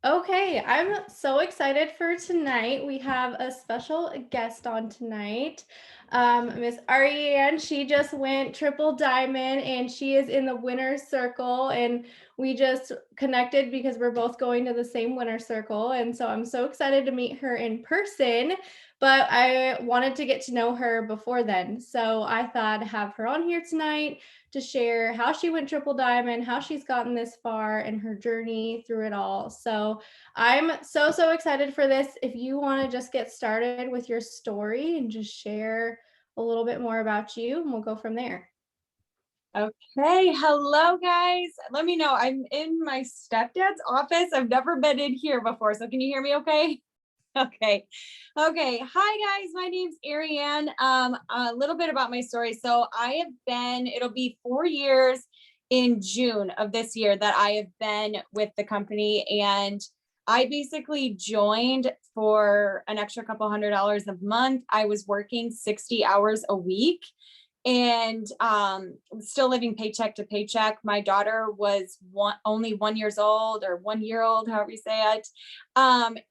Okay, I'm so excited for tonight. We have a special guest on tonight. Miss ArieAnne, she just went triple diamond and she is in the winner's circle. And we just connected because we're both going to the same winner's circle. And so I'm so excited to meet her in person. But I wanted to get to know her before then. So I thought have her on here tonight to share how she went triple diamond, how she's gotten this far, and her journey through it all. So I'm so excited for this. If you want to just get started with your story and just share a little bit more about you, and we'll go from there. Okay, hello guys. Let me know. I'm in my stepdad's office. I've never been in here before, so can you hear me okay? Okay. Okay. Hi guys, my name's ArieAnne. A little bit about my story. So it'll be 4 years in June of this year that I have been with the company, and I basically joined for an extra couple $100 a month. I was working 60 hours a week and still living paycheck to paycheck. My daughter was only 1 years old, or 1 year old, however you say it. My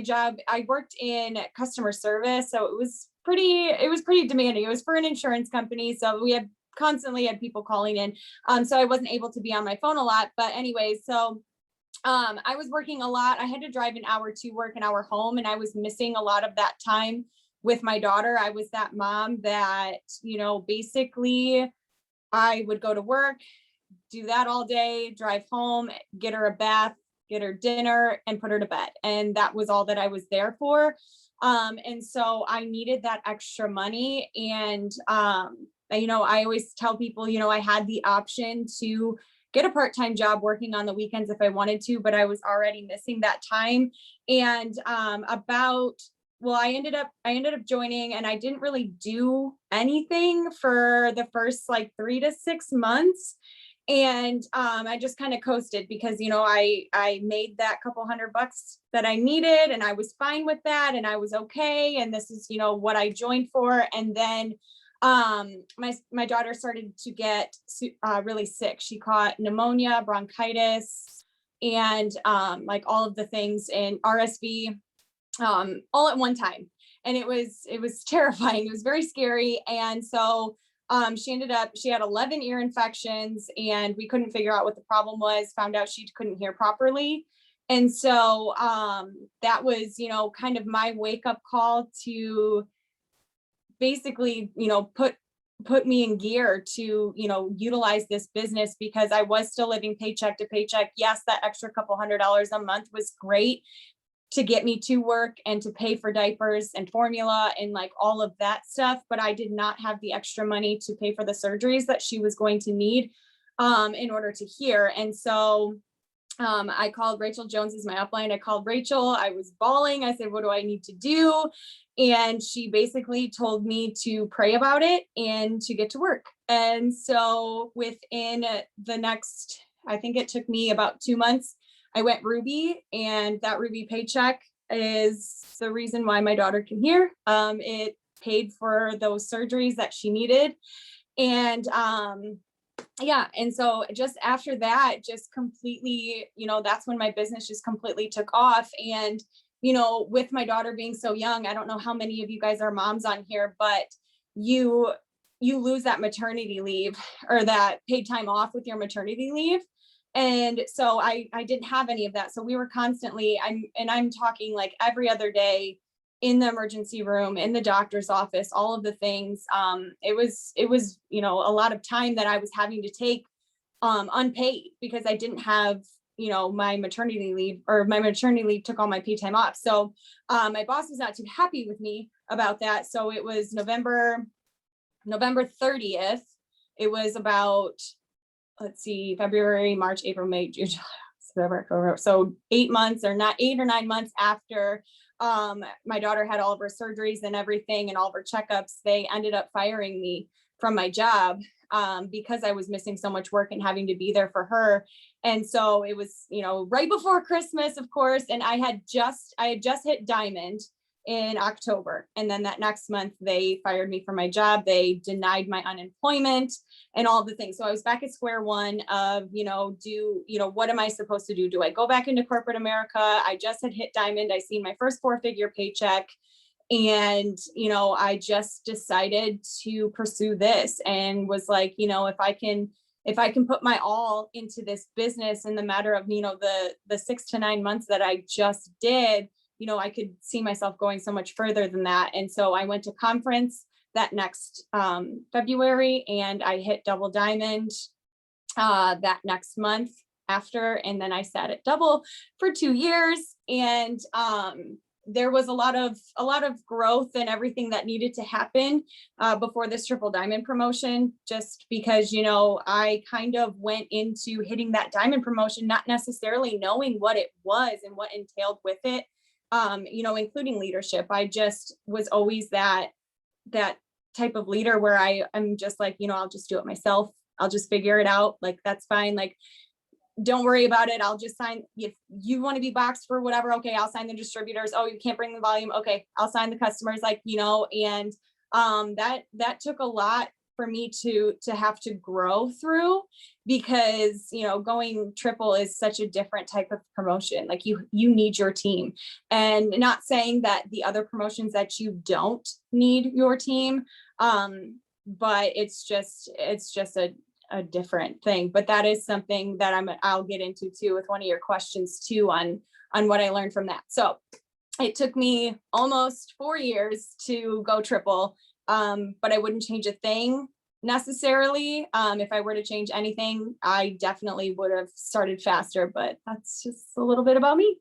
job, I worked in customer service, so it was pretty demanding. It was for an insurance company, so we had constantly had people calling in. So I wasn't able to be on my phone a lot. But anyways, so I was working a lot. I had to drive an hour to work, an hour home, and I was missing a lot of that time with my daughter. I was that mom that, basically I would go to work, do that all day, drive home, get her a bath, get her dinner, and put her to bed. And that was all that I was there for. And so I needed that extra money. And, I always tell people, I had the option to get a part-time job working on the weekends if I wanted to, but I was already missing that time. And I ended up joining, and I didn't really do anything for the first like 3 to 6 months. And I just kind of coasted because, I made that couple $100 that I needed, and I was fine with that, and I was okay. And this is, what I joined for. And then my daughter started to get really sick. She caught pneumonia, bronchitis, and like all of the things in RSV, all at one time. And it was terrifying. It was very scary. And so she had 11 ear infections, and we couldn't figure out what the problem was. Found out she couldn't hear properly. And so that was, kind of my wake up call to basically, put me in gear to, utilize this business, because I was still living paycheck to paycheck. Yes, that extra couple $100 a month was great to get me to work and to pay for diapers and formula and like all of that stuff. But I did not have the extra money to pay for the surgeries that she was going to need in order to hear. And so I called Rachel Jones as my upline. I called Rachel. I was bawling. I said, what do I need to do? And she basically told me to pray about it and to get to work. And so within the next, I think it took me about 2 months, I went Ruby, and that Ruby paycheck is the reason why my daughter can hear. It paid for those surgeries that she needed. And yeah. And so just after that, just completely, that's when my business just completely took off. And, with my daughter being so young, I don't know how many of you guys are moms on here, but you lose that maternity leave, or that paid time off with your maternity leave. And so I didn't have any of that. So we were constantly, I'm talking like every other day in the emergency room, in the doctor's office, all of the things. It was, a lot of time that I was having to take unpaid, because I didn't have, my maternity leave, or my maternity leave took all my paid time off. So my boss was not too happy with me about that. So it was November 30th. It was about, let's see, February, March, April, May, June, July, September, October. So 8 months, or not 8 or 9 months after my daughter had all of her surgeries and everything and all of her checkups, they ended up firing me from my job because I was missing so much work and having to be there for her. And so it was, right before Christmas, of course. And I had just hit diamond. in October. And then that next month they fired me from my job. They denied my unemployment and all the things. So I was back at square one of, what am I supposed to do? Do I go back into corporate America? I just had hit diamond. I seen my first 4-figure paycheck. And, I just decided to pursue this and was like, if I can put my all into this business in the matter of, the 6 to 9 months that I just did, I could see myself going so much further than that. And so I went to conference that next February, and I hit double diamond that next month after. And then I sat at double for 2 years. And there was a lot of growth and everything that needed to happen before this triple diamond promotion, just because, I kind of went into hitting that diamond promotion, not necessarily knowing what it was and what entailed with it, including leadership. I just was always that type of leader where I'm just like, I'll just do it myself. I'll just figure it out. Like, that's fine. Like, don't worry about it. I'll just sign. If you want to be boxed for whatever, okay, I'll sign the distributors. Oh, you can't bring the volume. Okay, I'll sign the customers, and that took a lot for me to have to grow through, because, going triple is such a different type of promotion. Like, you need your team, and not saying that the other promotions that you don't need your team. But it's just a different thing. But that is something that I'll get into too with one of your questions too on what I learned from that. So it took me almost 4 years to go triple, but I wouldn't change a thing necessarily. If I were to change anything, I definitely would have started faster, but that's just a little bit about me.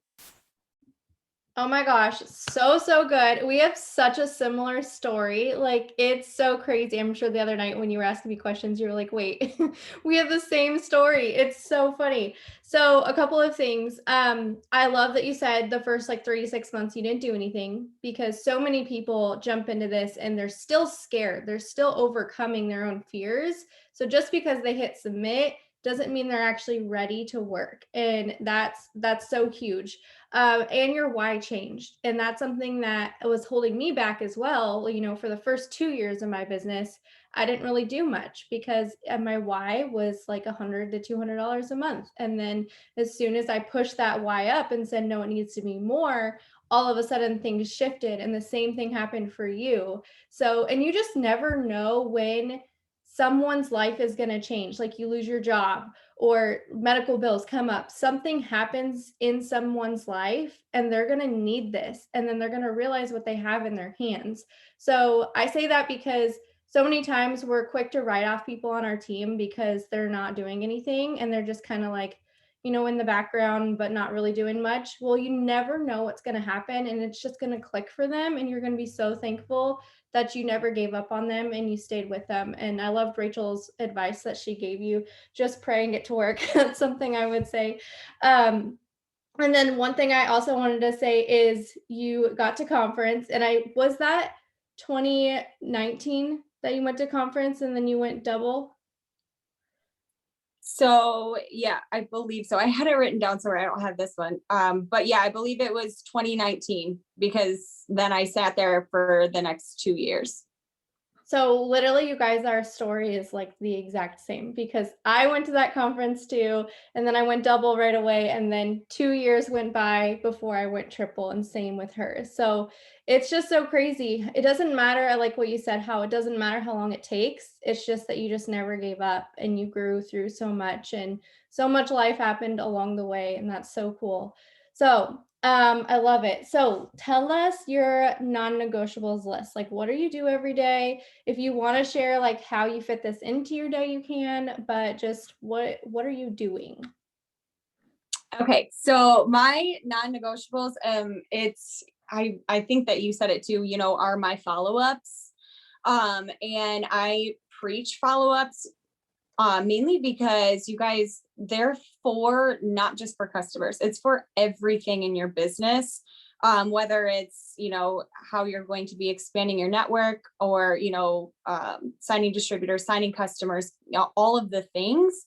Oh my gosh, so good. We have such a similar story. Like, it's so crazy. I'm sure the other night when you were asking me questions, you were like, wait, we have the same story. It's so funny. So a couple of things. I love that you said the first 3 to 6 months you didn't do anything, because so many people jump into this and they're still scared. They're still overcoming their own fears. So just because they hit submit doesn't mean they're actually ready to work. And that's so huge. And your why changed. And that's something that was holding me back as well. For the first 2 years of my business, I didn't really do much because my why was like $100 to $200 a month. And then as soon as I pushed that why up and said, no, it needs to be more, all of a sudden things shifted, and the same thing happened for you. So, and you just never know when someone's life is going to change. Like, you lose your job or medical bills come up, something happens in someone's life and they're going to need this. And then they're going to realize what they have in their hands. So I say that because so many times we're quick to write off people on our team because they're not doing anything and they're just kind of like, in the background, but not really doing much. Well, you never know what's going to happen, and it's just going to click for them. And you're going to be so thankful that you never gave up on them and you stayed with them. And I loved Rachel's advice that she gave you, just pray and get to work. That's something I would say. And then one thing I also wanted to say is you got to conference, and was that 2019 that you went to conference and then you went double? So yeah, I believe so. I had it written down somewhere. I don't have this one. But yeah, I believe it was 2019, because then I sat there for the next 2 years. So literally, you guys, our story is like the exact same, because I went to that conference too, and then I went double right away, and then 2 years went by before I went triple, and same with her. So it's just so crazy. It doesn't matter, like what you said, how it doesn't matter how long it takes. It's just that you just never gave up and you grew through so much, and so much life happened along the way, and that's so cool. So I love it. So tell us your non-negotiables list. Like, what do you do every day? If you want to share like how you fit this into your day, you can, but just what are you doing? Okay, so my non-negotiables, I think that you said it too, are my follow-ups. And I preach follow-ups mainly because, you guys, they're not just for customers, it's for everything in your business. Whether it's, how you're going to be expanding your network, or, signing distributors, signing customers, all of the things.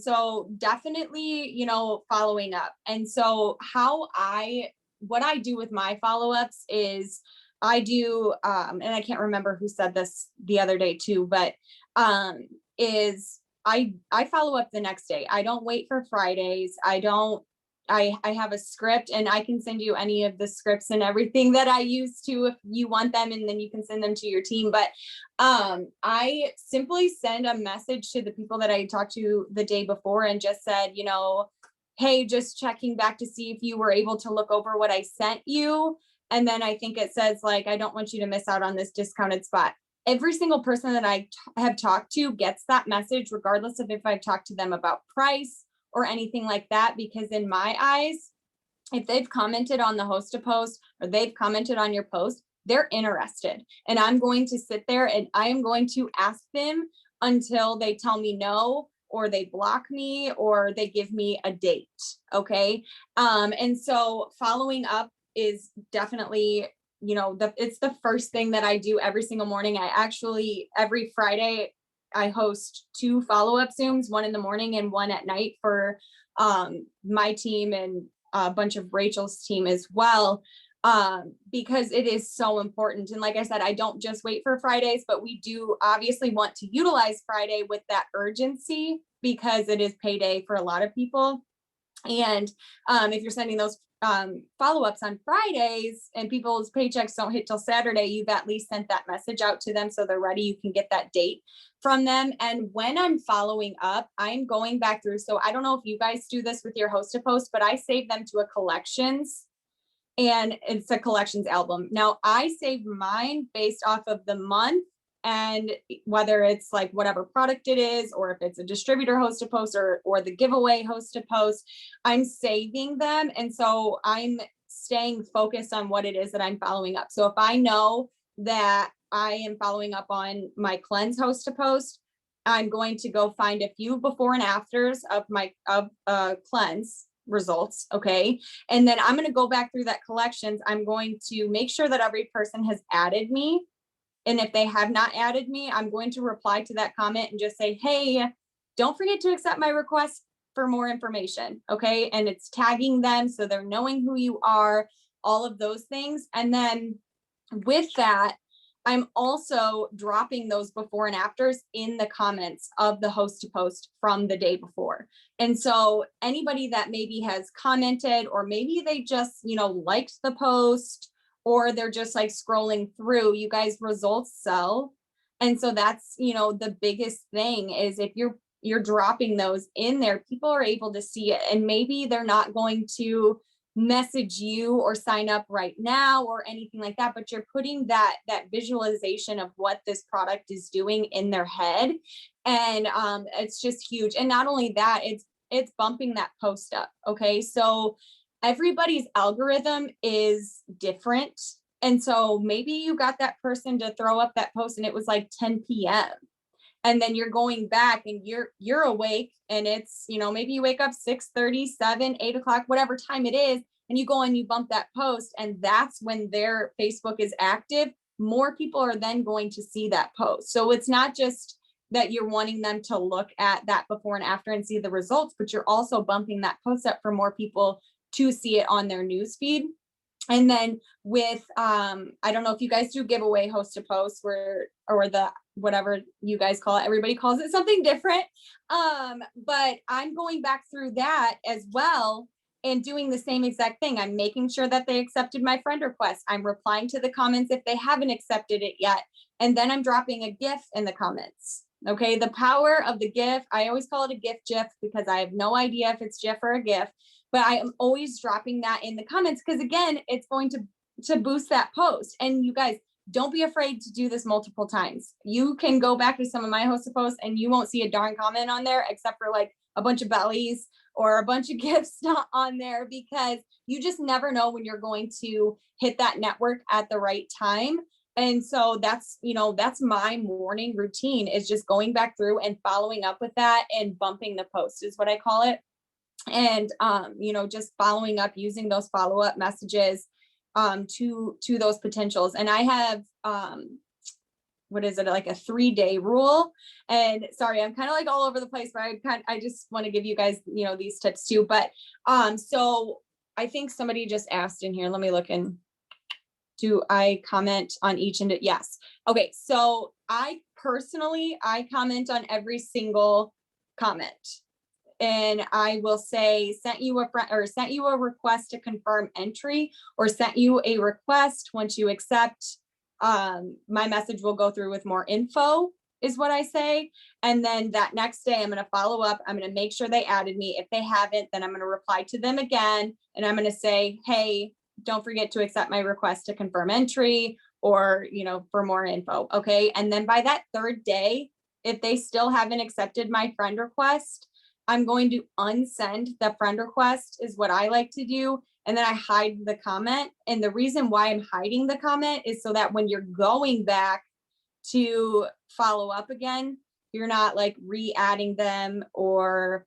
So definitely, following up. And so how I what I do with my follow-ups is I do, and I can't remember who said this the other day too, but is I follow up the next day. I don't wait for Fridays. I have a script, and I can send you any of the scripts and everything that I use to, if you want them, and then you can send them to your team. But I simply send a message to the people that I talked to the day before and just said, you know, hey, just checking back to see if you were able to look over what I sent you. And then I think it says, like, I don't want you to miss out on this discounted spot. Every single person that I have talked to gets that message, regardless of if I've talked to them about price or anything like that, because in my eyes, if they've commented on the host a post or they've commented on your post, they're interested. And I'm going to sit there and I am going to ask them until they tell me no, or they block me, or they give me a date. Okay. And so following up is definitely, you know, it's the first thing that I do every single morning. I actually, every Friday, I host 2 follow-up Zooms, one in the morning and one at night for my team and a bunch of Rachel's team as well, because it is so important. And like I said, I don't just wait for Fridays, but we do obviously want to utilize Friday with that urgency, because it is payday for a lot of people. And if you're sending those follow-ups on Fridays and people's paychecks don't hit till Saturday, you've at least sent that message out to them so they're ready. You can get that date from them. And when I'm following up, I'm going back through. So I don't know if you guys do this with your host to post, but I save them to a collections, and it's a collections album. Now I save mine based off of the month, and whether it's like whatever product it is, or if it's a distributor host to post, or the giveaway host to post, I'm saving them. And so I'm staying focused on what it is that I'm following up. So if I know that I am following up on my cleanse host to post, I'm going to go find a few before and afters of my cleanse results. Okay. And then I'm going to go back through that collections. I'm going to make sure that every person has added me. And if they have not added me, I'm going to reply to that comment and just say, hey, don't forget to accept my request for more information. Okay. And it's tagging them so they're knowing who you are, all of those things. And then with that, I'm also dropping those before and afters in the comments of the host to post from the day before. And so anybody that maybe has commented, or maybe they just, you know, liked the post, or they're just like scrolling through, you guys, results sell. And so that's, you know, the biggest thing is if you're dropping those in there, people are able to see it. And maybe they're not going to message you or sign up right now or anything like that, but you're putting that visualization of what this product is doing in their head. And it's just huge. And not only that, it's bumping that post up. Okay. So everybody's algorithm is different. And so maybe you got that person to throw up that post and it was like 10 p.m. And then you're going back and you're awake, and it's, you know, maybe you wake up 6:30, 7, 8 o'clock, whatever time it is, and you go and you bump that post, and that's when their Facebook is active. More people are then going to see that post. So it's not just that you're wanting them to look at that before and after and see the results, but you're also bumping that post up for more people to see it on their newsfeed. And then with, I don't know if you guys do giveaway host to post, or the, whatever you guys call it, everybody calls it something different. But I'm going back through that as well and doing the same exact thing. I'm making sure that they accepted my friend request. I'm replying to the comments if they haven't accepted it yet. And then I'm dropping a GIF in the comments. Okay. The power of the GIF, I always call it a GIF because I have no idea if it's GIF or a GIF, but I am always dropping that in the comments, because again, it's going to boost that post. And you guys, don't be afraid to do this multiple times. You can go back to some of my hosted posts and you won't see a darn comment on there except for like a bunch of bellies or a bunch of gifts not on there, because you just never know when you're going to hit that network at the right time. And so that's, you know, that's my morning routine, is just going back through and following up with that and bumping the post is what I call it. And, you know, just following up, using those follow-up messages to those potentials. And I have, what is it, like a 3-day rule. And sorry, I'm kind of like all over the place, but I just want to give you guys, you know, these tips too. But so I think somebody just asked in here. Let me look in. Do I comment on each? And yes. Okay. So I comment on every single comment. And I will say, sent you a request to confirm entry, or sent you a request. Once you accept, my message will go through with more info, is what I say. And then that next day, I'm going to follow up. I'm going to make sure they added me. If they haven't, then I'm going to reply to them again. And I'm going to say, hey, don't forget to accept my request to confirm entry, or, for more info. Okay. And then by that third day, if they still haven't accepted my friend request, I'm going to unsend the friend request, is what I like to do. And then I hide the comment. And the reason why I'm hiding the comment is so that when you're going back to follow up again, you're not like re-adding them, or,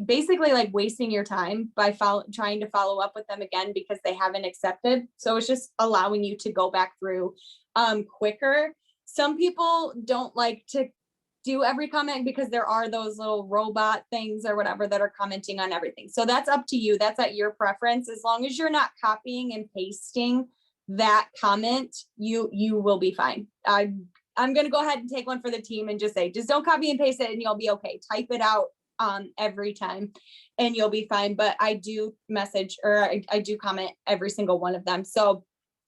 basically like wasting your time by trying to follow up with them again because they haven't accepted. So it's just allowing you to go back through quicker. Some people don't like to do every comment because there are those little robot things or whatever that are commenting on everything. So that's up to you. That's at your preference. As long as you're not copying and pasting that comment, you will be fine. I'm going to go ahead and take one for the team and just say, just don't copy and paste it and you'll be okay. Type it out every time and you'll be fine. But I do message, or I do comment every single one of them. So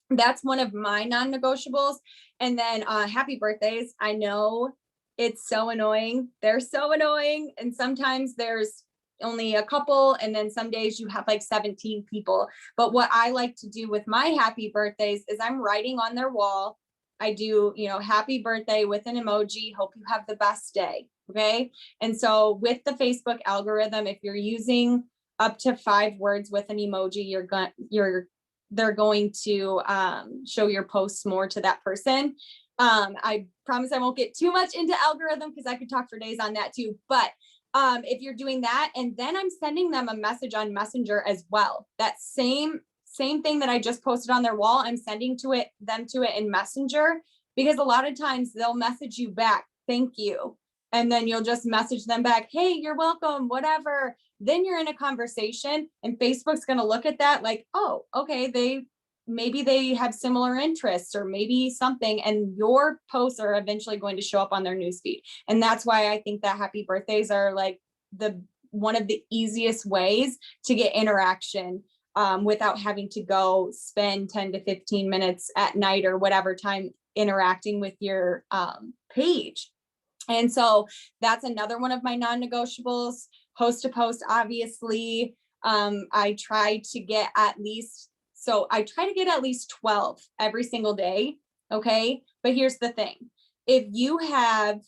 that's one of my non-negotiables. And then happy birthdays. I know it's so annoying. They're so annoying. And sometimes there's only a couple, and then some days you have like 17 people. But what I like to do with my happy birthdays is I'm writing on their wall. I do, happy birthday with an emoji. Hope you have the best day. Okay. And so with the Facebook algorithm, if you're using up to 5 words with an emoji, they're going to show your posts more to that person. I promise I won't get too much into algorithm because I could talk for days on that too. But if you're doing that, and then I'm sending them a message on Messenger as well, that same thing that I just posted on their wall, I'm sending them to it in Messenger, because a lot of times they'll message you back, thank you. And then you'll just message them back, hey, you're welcome, whatever. Then you're in a conversation and Facebook's going to look at that like, oh, okay, maybe they have similar interests or maybe something, and your posts are eventually going to show up on their newsfeed. And that's why I think that happy birthdays are like one of the easiest ways to get interaction without having to go spend 10 to 15 minutes at night or whatever time interacting with your page. And so that's another one of my non-negotiables. Post to post, obviously, I try to get at least 12 every single day. Okay. But here's the thing. If you have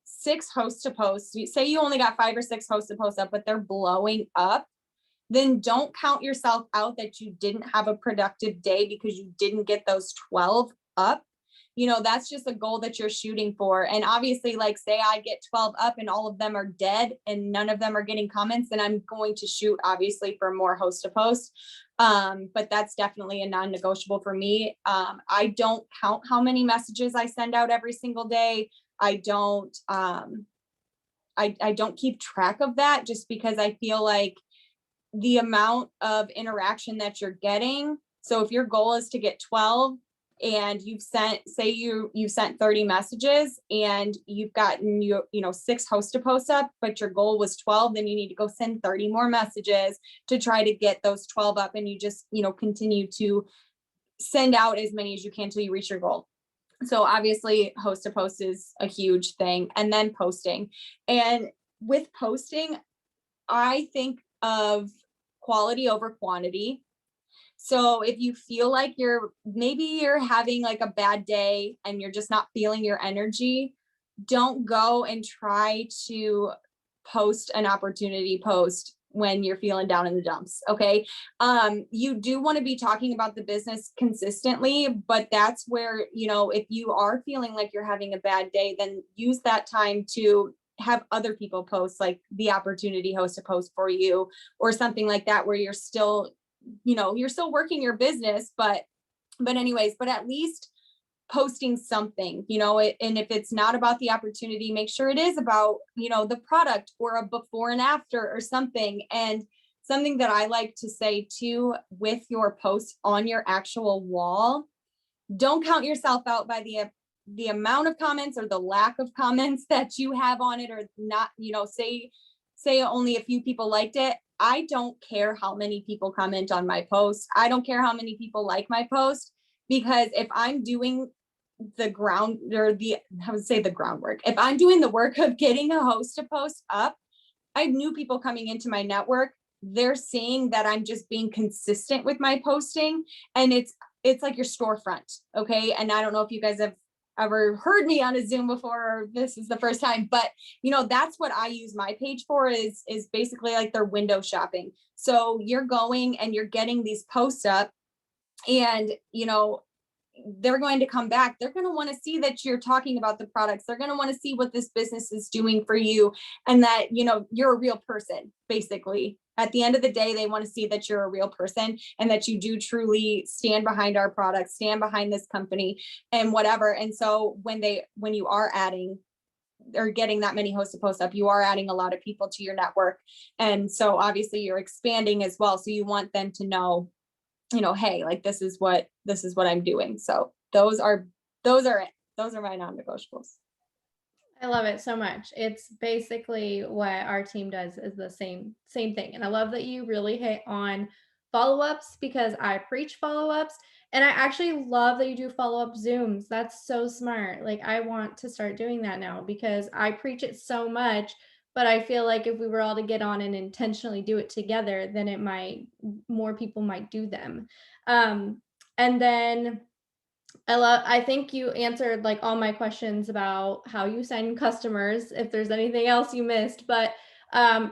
6 host to posts, say you only got 5 or 6 host to posts up, but they're blowing up, then don't count yourself out that you didn't have a productive day because you didn't get those 12 up. That's just a goal that you're shooting for. And obviously, like, say I get 12 up and all of them are dead and none of them are getting comments, then I'm going to shoot obviously for more host to post. But that's definitely a non-negotiable for me. I don't count how many messages I send out every single day. I don't keep track of that, just because I feel like the amount of interaction that you're getting. So if your goal is to get 12 and you've sent 30 messages and you've gotten 6 host to posts up, but your goal was 12, then you need to go send 30 more messages to try to get those 12 up. And you just, continue to send out as many as you can till you reach your goal. So obviously host to post is a huge thing. And then posting. And with posting, I think of quality over quantity. So if you feel like you're having like a bad day and you're just not feeling your energy, don't go and try to post an opportunity post when you're feeling down in the dumps. Okay. You do want to be talking about the business consistently, but that's where, if you are feeling like you're having a bad day, then use that time to have other people post, like the opportunity host to post for you or something like that, where you're still working your business, but at least posting something, and if it's not about the opportunity, make sure it is about, the product or a before and after or something. And something that I like to say too, with your posts on your actual wall, don't count yourself out by the amount of comments or the lack of comments that you have on it, or not, say only a few people liked it. I don't care how many people comment on my post. I don't care how many people like my post, because if I'm doing the groundwork, if I'm doing the work of getting a host to post up, I have new people coming into my network. They're seeing that I'm just being consistent with my posting, and it's like your storefront. Okay. And I don't know if you guys have ever heard me on a Zoom before, or this is the first time, but that's what I use my page for, is basically like their window shopping. So you're going and you're getting these posts up, and they're going to come back. They're going to want to see that you're talking about the products. They're going to want to see what this business is doing for you, and that, you're a real person. Basically, at the end of the day, they want to see that you're a real person, and that you do truly stand behind our products, stand behind this company, and whatever. And so when you are adding or getting that many hosts to post up, you are adding a lot of people to your network. And so obviously you're expanding as well. So you want them to know, hey, like, this is what I'm doing. So those are my non-negotiables. I love it so much. It's basically what our team does, is the same thing. And I love that you really hit on follow-ups, because I preach follow-ups, and I actually love that you do follow-up Zooms. That's so smart. Like, I want to start doing that now, because I preach it so much, but I feel like if we were all to get on and intentionally do it together, then more people might do them. And then I think you answered like all my questions about how you sign customers, if there's anything else you missed, but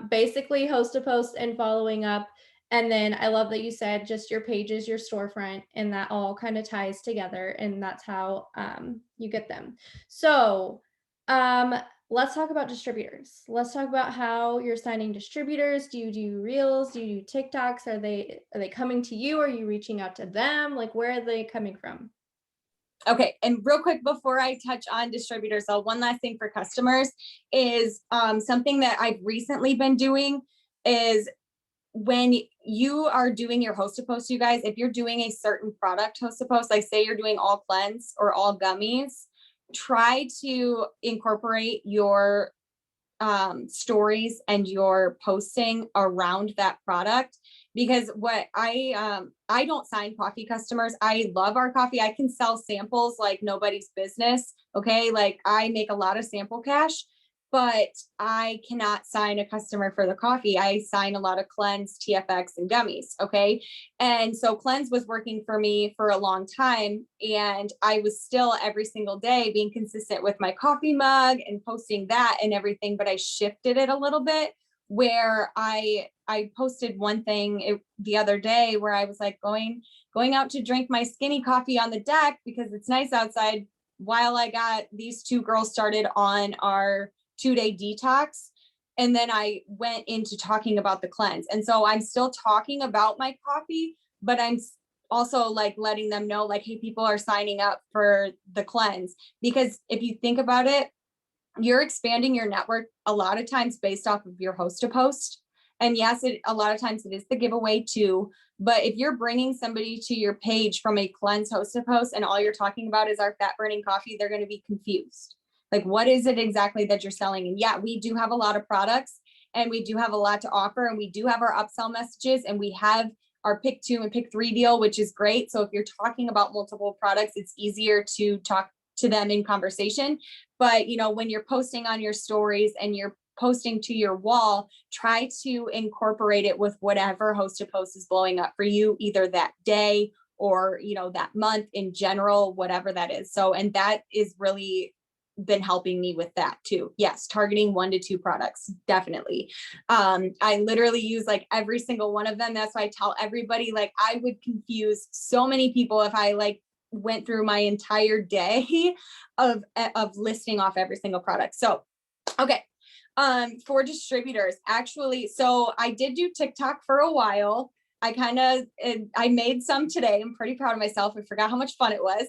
basically host to post and following up. And then I love that you said just your page is your storefront, and that all kind of ties together, and that's how you get them. So um, let's talk about distributors. Let's talk about how you're signing distributors. Do you do Reels? Do you do TikToks? Are they coming to you? Are you reaching out to them? Like, where are they coming from? Okay. And real quick, before I touch on distributors, so one last thing for customers is something that I've recently been doing is, when you are doing your host to post, you guys, if you're doing a certain product host to post, like say you're doing all cleanse or all gummies, try to incorporate your stories and your posting around that product. Because what I don't sign coffee customers. I love our coffee. I can sell samples like nobody's business. Okay. Like, I make a lot of sample cash, but I cannot sign a customer for the coffee. I sign a lot of cleanse, TFX, and gummies. Okay. And so cleanse was working for me for a long time. And I was still every single day being consistent with my coffee mug and posting that and everything. But I shifted it a little bit, where I posted one thing the other day where I was like going out to drink my skinny coffee on the deck because it's nice outside, while I got these two girls started on our 2-day detox. And then I went into talking about the cleanse. And so I'm still talking about my coffee, but I'm also like letting them know, like, hey, people are signing up for the cleanse. Because if you think about it, you're expanding your network a lot of times based off of your host to post. And yes, a lot of times it is the giveaway too. But if you're bringing somebody to your page from a cleanse host to post, and all you're talking about is our fat burning coffee, they're going to be confused. Like, what is it exactly that you're selling? And yeah, we do have a lot of products, and we do have a lot to offer, and we do have our upsell messages, and we have our pick 2 and pick 3 deal, which is great. So if you're talking about multiple products, it's easier to talk to them in conversation. But when you're posting on your stories and you're posting to your wall, try to incorporate it with whatever host to post is blowing up for you, either that day or that month in general, whatever that is. So, and that is really been helping me with that too. Yes, targeting 1 to 2 products, definitely. I literally use like every single one of them. That's why I tell everybody, like, I would confuse so many people if I like went through my entire day of listing off every single product. So, okay. For distributors, actually, so I did do TikTok for a while. I made some today. I'm pretty proud of myself. I forgot how much fun it was.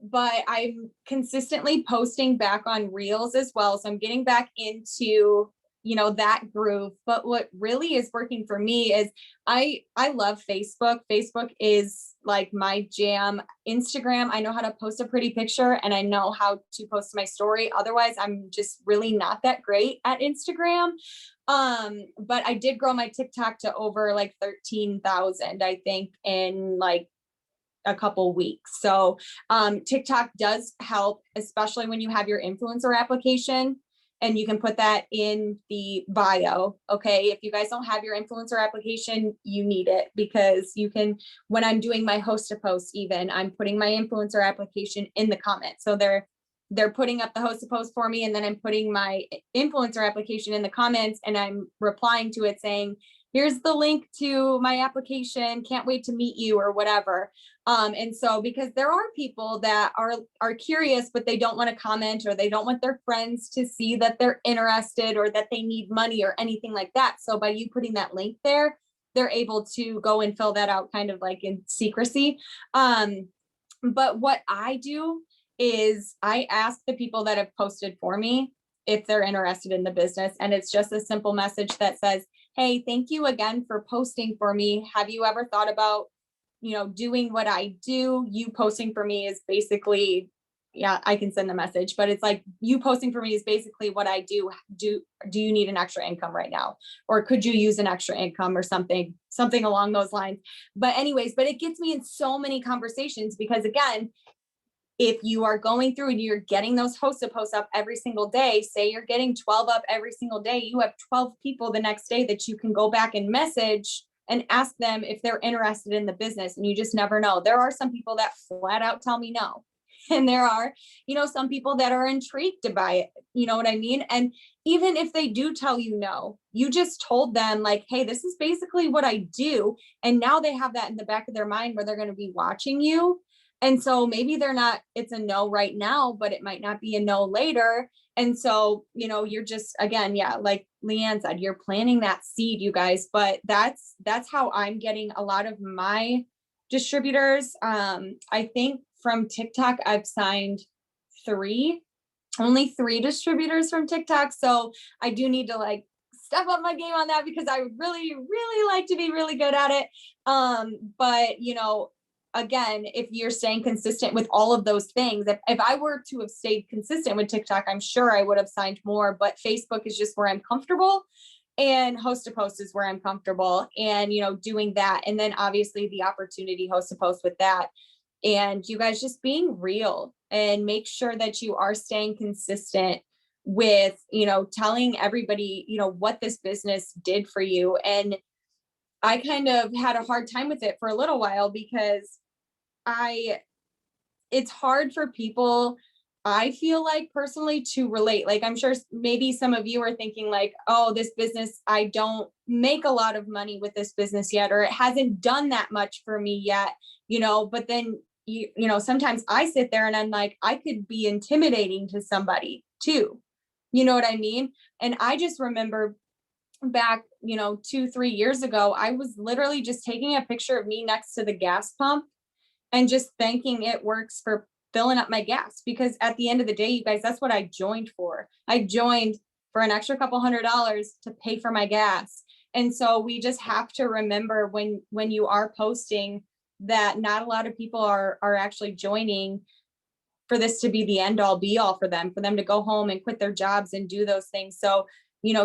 But I'm consistently posting back on Reels as well. So I'm getting back into that groove. But what really is working for me is I love Facebook. Facebook is like my jam. Instagram, I know how to post a pretty picture and I know how to post my story. Otherwise, I'm just really not that great at Instagram. But I did grow my TikTok to over like 13,000, I think, in like a couple weeks. So TikTok does help, especially when you have your influencer application, and you can put that in the bio. Okay. If you guys don't have your influencer application, you need it, because you can, when I'm doing my host to post, even I'm putting my influencer application in the comments. So they're putting up the host to post for me, and then I'm putting my influencer application in the comments, and I'm replying to it saying, here's the link to my application. Can't wait to meet you, or whatever. And so, because there are people that are curious, but they don't want to comment, or they don't want their friends to see that they're interested, or that they need money, or anything like that. So by you putting that link there, they're able to go and fill that out kind of like in secrecy. But what I do is I ask the people that have posted for me if they're interested in the business. And it's just a simple message that says, hey, thank you again for posting for me. Have you ever thought about, doing what I do? You posting for me is basically, yeah, I can send the message, but it's like, you posting for me is basically what I do. Do you need an extra income right now? Or could you use an extra income, or something along those lines? But anyways, but it gets me in so many conversations, because again, if you are going through and you're getting those host posts up every single day, say you're getting 12 up every single day, you have 12 people the next day that you can go back and message and ask them if they're interested in the business. And you just never know. There are some people that flat out tell me no. And there are, some people that are intrigued by it. You know what I mean? And even if they do tell you no, you just told them like, hey, this is basically what I do. And now they have that in the back of their mind where they're going to be watching you. And so maybe it's a no right now, but it might not be a no later. And so, you're just, again, yeah, like Leanne said, you're planting that seed, you guys. But that's how I'm getting a lot of my distributors. I think from TikTok, I've signed only three distributors from TikTok. So I do need to like step up my game on that, because I would really, really like to be really good at it. But again, if you're staying consistent with all of those things, if I were to have stayed consistent with TikTok, I'm sure I would have signed more, but Facebook is just where I'm comfortable, and host to post is where I'm comfortable, and, doing that. And then obviously the opportunity host to post with that, and you guys just being real, and make sure that you are staying consistent with, telling everybody, what this business did for you. And I kind of had a hard time with it for a little while, because it's hard for people, I feel like personally, to relate. Like, I'm sure maybe some of you are thinking like, oh, this business, I don't make a lot of money with this business yet, or it hasn't done that much for me yet, but then, sometimes I sit there and I'm like, I could be intimidating to somebody too. You know what I mean? And I just remember back, 2-3 years ago, I was literally just taking a picture of me next to the gas pump and just thanking It Works for filling up my gas. Because at the end of the day, you guys, that's what I joined for. I joined for an extra couple $100 to pay for my gas. And so we just have to remember when you are posting that not a lot of people are actually joining for this to be the end all be all for them to go home and quit their jobs and do those things. So,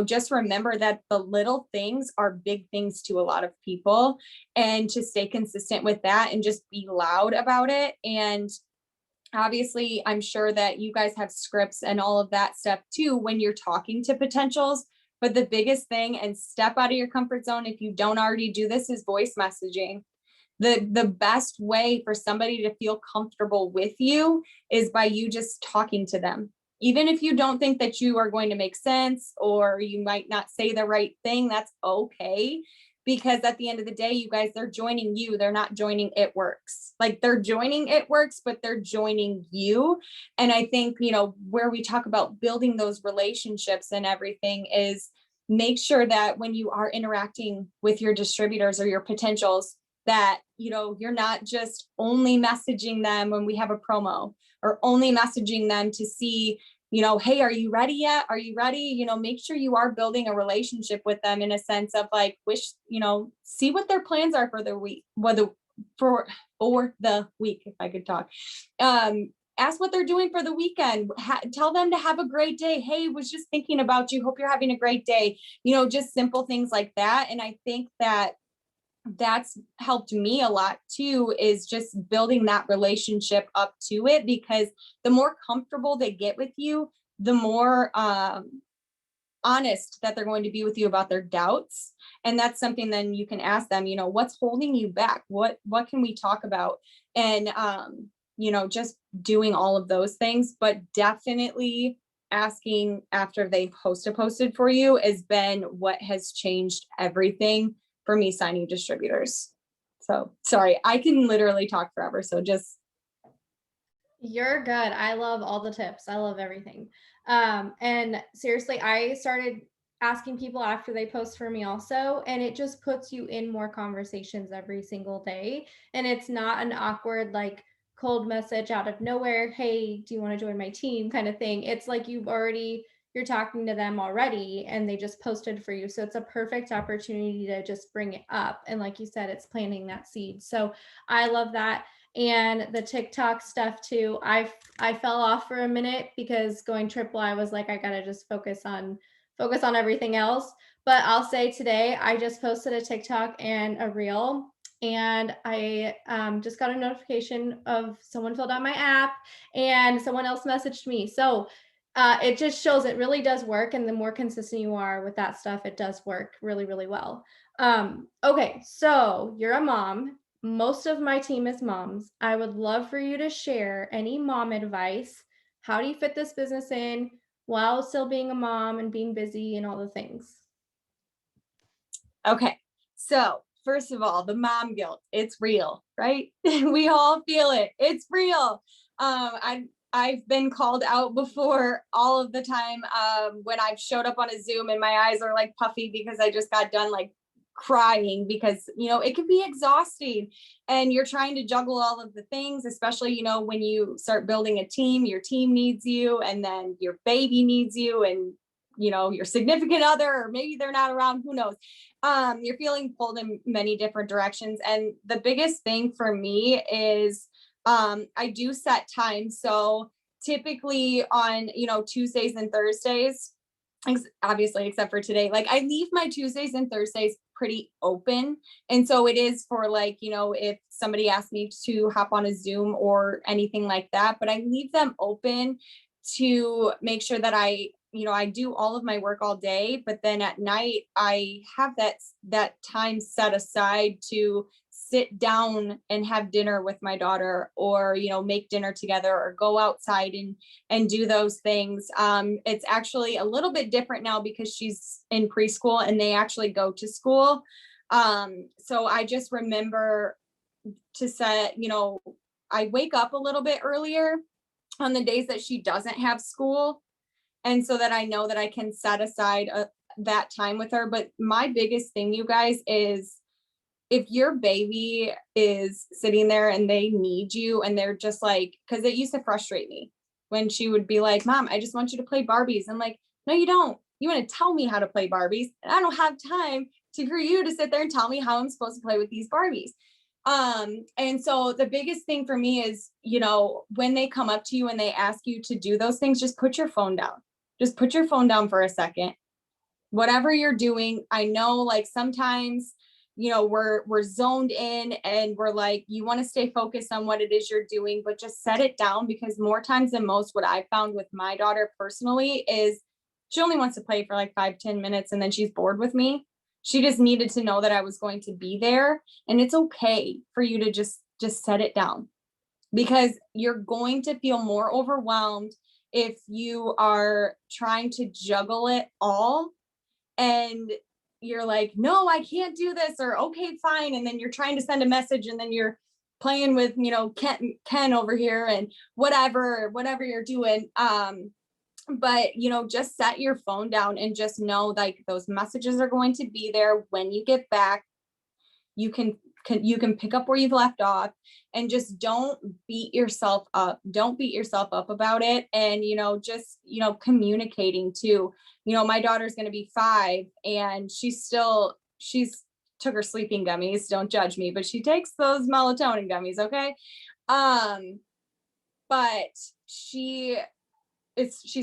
just remember that the little things are big things to a lot of people, and to stay consistent with that and just be loud about it. And obviously, I'm sure that you guys have scripts and all of that stuff too when you're talking to potentials. But the biggest thing, and step out of your comfort zone if you don't already do this, is voice messaging. The best way for somebody to feel comfortable with you is by you just talking to them. Even if you don't think that you are going to make sense, or you might not say the right thing, that's okay. Because at the end of the day, you guys, they're joining you. They're not joining It Works. Like, they're joining It Works, but they're joining you. And I think, where we talk about building those relationships and everything is, make sure that when you are interacting with your distributors or your potentials, that, you're not just only messaging them when we have a promo, or only messaging them to see, hey, are you ready yet? Are you ready? Make sure you are building a relationship with them in a sense of like, see what their plans are for their week, for the week, if I could talk. Ask what they're doing for the weekend. Tell them to have a great day. Hey, was just thinking about you. Hope you're having a great day. Just simple things like that. And I think that's helped me a lot too, is just building that relationship up to it, because the more comfortable they get with you, the more honest that they're going to be with you about their doubts. And that's something then you can ask them, what's holding you back? What can we talk about? And just doing all of those things, but definitely asking after they posted for you has been what has changed everything for me signing distributors. So sorry, I can literally talk forever. So just. You're good. I love all the tips. I love everything. And seriously, I started asking people after they post for me also, and it just puts you in more conversations every single day. And it's not an awkward, like, cold message out of nowhere. Hey, do you want to join my team kind of thing? It's like you're talking to them already and they just posted for you. So it's a perfect opportunity to just bring it up. And like you said, it's planting that seed. So I love that. And the TikTok stuff too. I fell off for a minute because going triple, I was like, I gotta just focus on everything else. But I'll say today, I just posted a TikTok and a reel, and I just got a notification of someone filled out my app, and someone else messaged me. So it just shows it really does work, and the more consistent you are with that stuff, it does work really, really well. Okay, so you're a mom. Most of my team is moms. I would love for you to share any mom advice. How do you fit this business in while still being a mom and being busy and all the things? Okay. So first of all, the mom guilt, it's real, right? We all feel it. It's real. I've been called out before all of the time, when I've showed up on a Zoom and my eyes are like puffy because I just got done like crying, because it can be exhausting and you're trying to juggle all of the things, especially when you start building a team. Your team needs you, and then your baby needs you, and your significant other, or maybe they're not around, who knows. You're feeling pulled in many different directions. And the biggest thing for me is I do set times. So typically on Tuesdays and Thursdays, obviously except for today, like I leave my Tuesdays and Thursdays pretty open. And so it is for like, if somebody asks me to hop on a Zoom or anything like that, but I leave them open to make sure that I do all of my work all day, but then at night I have that time set aside to sit down and have dinner with my daughter, or make dinner together, or go outside and do those things. It's actually a little bit different now because she's in preschool and they actually go to school. So I just remember to set, I wake up a little bit earlier on the days that she doesn't have school, and so that I know that I can set aside that time with her. But my biggest thing, you guys, is if your baby is sitting there and they need you and they're just like, because it used to frustrate me when she would be like, Mom, I just want you to play Barbies. I'm like, no, you don't. You want to tell me how to play Barbies, and I don't have time for you to sit there and tell me how I'm supposed to play with these Barbies. And so the biggest thing for me is, when they come up to you and they ask you to do those things, just put your phone down. Just put your phone down for a second. Whatever you're doing, I know like sometimes, we're zoned in and we're like, you want to stay focused on what it is you're doing, but just set it down, because more times than most, what I found with my daughter personally is she only wants to play for like 5-10 minutes and then she's bored with me. She just needed to know that I was going to be there, and it's okay for you to just set it down, because you're going to feel more overwhelmed if you are trying to juggle it all and you're like, no, I can't do this, or okay, fine. And then you're trying to send a message and then you're playing with, Ken over here and whatever you're doing. But, just set your phone down and just know like those messages are going to be there when you get back. You can you can pick up where you've left off, and just don't beat yourself up. Don't beat yourself up about it. And, just, communicating too. My daughter's going to be 5, and she's took her sleeping gummies. Don't judge me, but she takes those melatonin gummies. Okay. But she's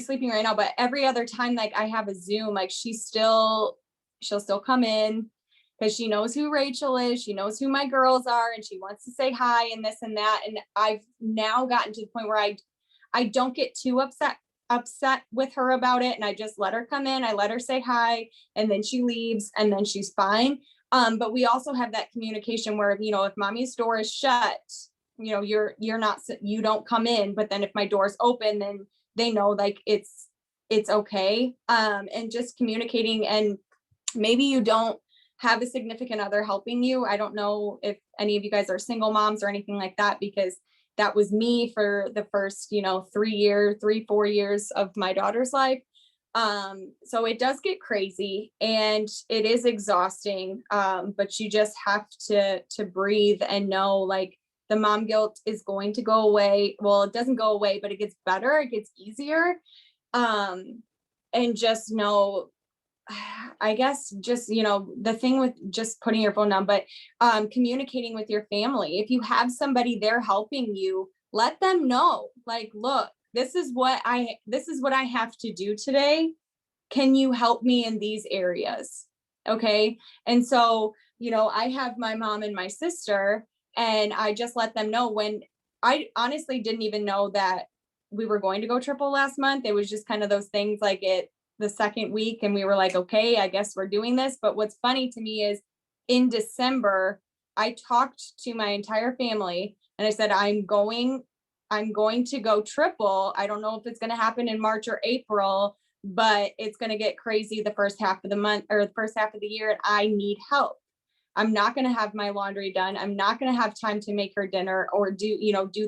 sleeping right now, but every other time, like I have a Zoom, like she'll still come in, because she knows who Rachel is. She knows who my girls are, and she wants to say hi and this and that. And I've now gotten to the point where I don't get too upset with her about it. And I just let her come in. I let her say hi, and then she leaves, and then she's fine. But we also have that communication where, if mommy's door is shut, you don't come in. But then if my door's open, then they know like it's okay. And just communicating. And maybe you don't have a significant other helping you. I don't know if any of you guys are single moms or anything like that, because that was me for the first, 4 years of my daughter's life. So it does get crazy, and it is exhausting. But you just have to breathe and know, like, the mom guilt is going to go away. Well, it doesn't go away, but it gets better. It gets easier. And just know, I guess, just, the thing with just putting your phone down, but communicating with your family. If you have somebody there helping you, let them know, like, look, this is what I have to do today. Can you help me in these areas? Okay. And so, I have my mom and my sister, and I just let them know. When I honestly didn't even know that we were going to go triple last month. It was just kind of those things, like the second week, and we were like, okay, I guess we're doing this. But what's funny to me is, in December, I talked to my entire family, and I said, I'm going to go triple. I don't know if it's going to happen in March or April, but it's going to get crazy the first half of the month, or the first half of the year. And I need help. I'm not going to have my laundry done. I'm not going to have time to make her dinner or do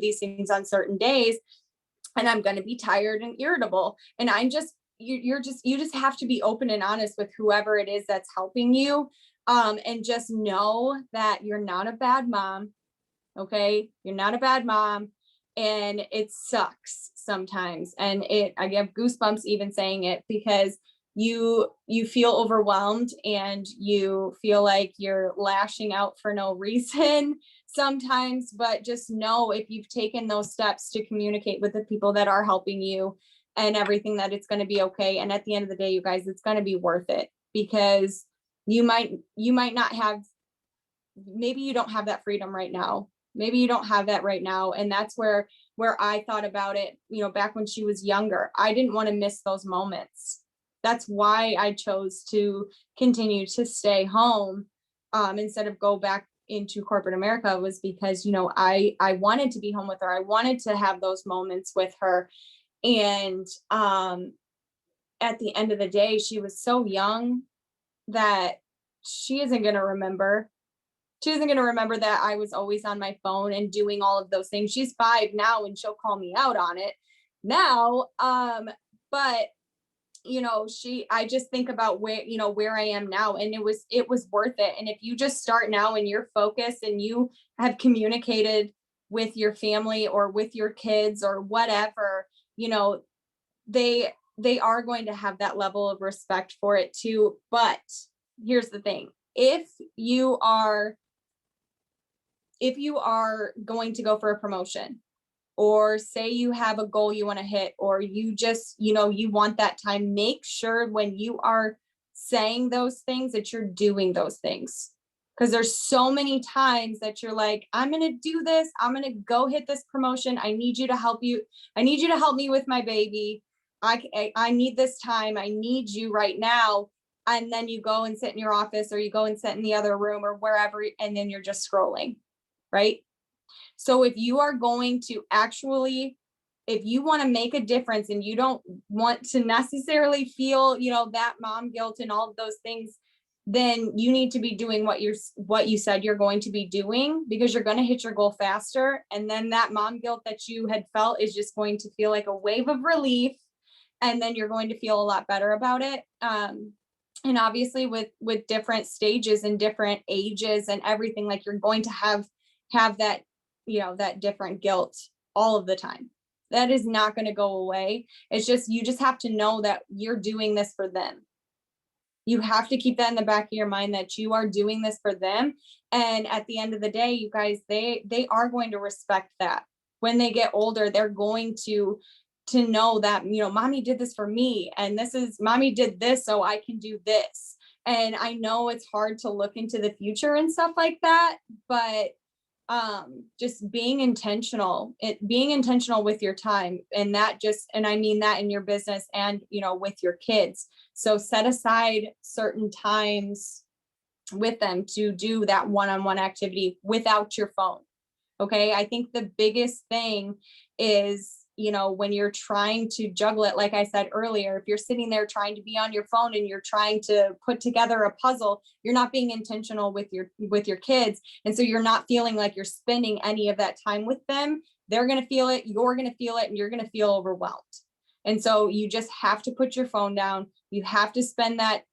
these things on certain days. And I'm going to be tired and irritable. And you just have to be open and honest with whoever it is that's helping you. And just know that you're not a bad mom. Okay. You're not a bad mom. And it sucks sometimes. And I get goosebumps even saying it, because you feel overwhelmed, and you feel like you're lashing out for no reason sometimes. But just know, if you've taken those steps to communicate with the people that are helping you and everything, that it's going to be okay. And at the end of the day, you guys, it's going to be worth it, because you might not have, maybe you don't have that freedom right now. Maybe you don't have that right now. And that's where I thought about it, back when she was younger. I didn't want to miss those moments. That's why I chose to continue to stay home, instead of go back into corporate America, was because, I wanted to be home with her. I wanted to have those moments with her. And at the end of the day, she was so young that she isn't going to remember. She isn't going to remember that I was always on my phone and doing all of those things. She's 5 now, and she'll call me out on it now. But I just think about where I am now, and it was worth it. And if you just start now, and you're focused, and you have communicated with your family or with your kids or whatever, they are going to have that level of respect for it too. But here's the thing. If you are going to go for a promotion, or say you have a goal you want to hit, or you just, you want that time, make sure when you are saying those things that you're doing those things. Because there's so many times that you're like, I'm going to do this. I'm going to go hit this promotion. I need you to help you. I need you to help me with my baby. I need this time. I need you right now. And then you go and sit in your office, or you go and sit in the other room or wherever, and then you're just scrolling, right? So if you are going to if you want to make a difference, and you don't want to necessarily feel, that mom guilt and all of those things, then you need to be doing what you said you're going to be doing, because you're going to hit your goal faster. And then that mom guilt that you had felt is just going to feel like a wave of relief. And then you're going to feel a lot better about it. And obviously with different stages and different ages and everything, like you're going to have that, that different guilt all of the time. That is not going to go away. It's just, you just have to know that you're doing this for them. You have to keep that in the back of your mind that you are doing this for them. And at the end of the day, you guys, they are going to respect that. When they get older, they're going to know that, mommy did this for me, and this is, mommy did this so I can do this. And I know it's hard to look into the future and stuff like that, but just being intentional, being intentional with your time, and that just, and I mean that in your business and with your kids. So set aside certain times with them to do that one-on-one activity without your phone. Okay. I think the biggest thing is, when you're trying to juggle it, like I said earlier, if you're sitting there trying to be on your phone and you're trying to put together a puzzle, you're not being intentional with your kids. And so you're not feeling like you're spending any of that time with them. They're going to feel it, you're going to feel it, and you're going to feel overwhelmed. And so you just have to put your phone down. You have to spend that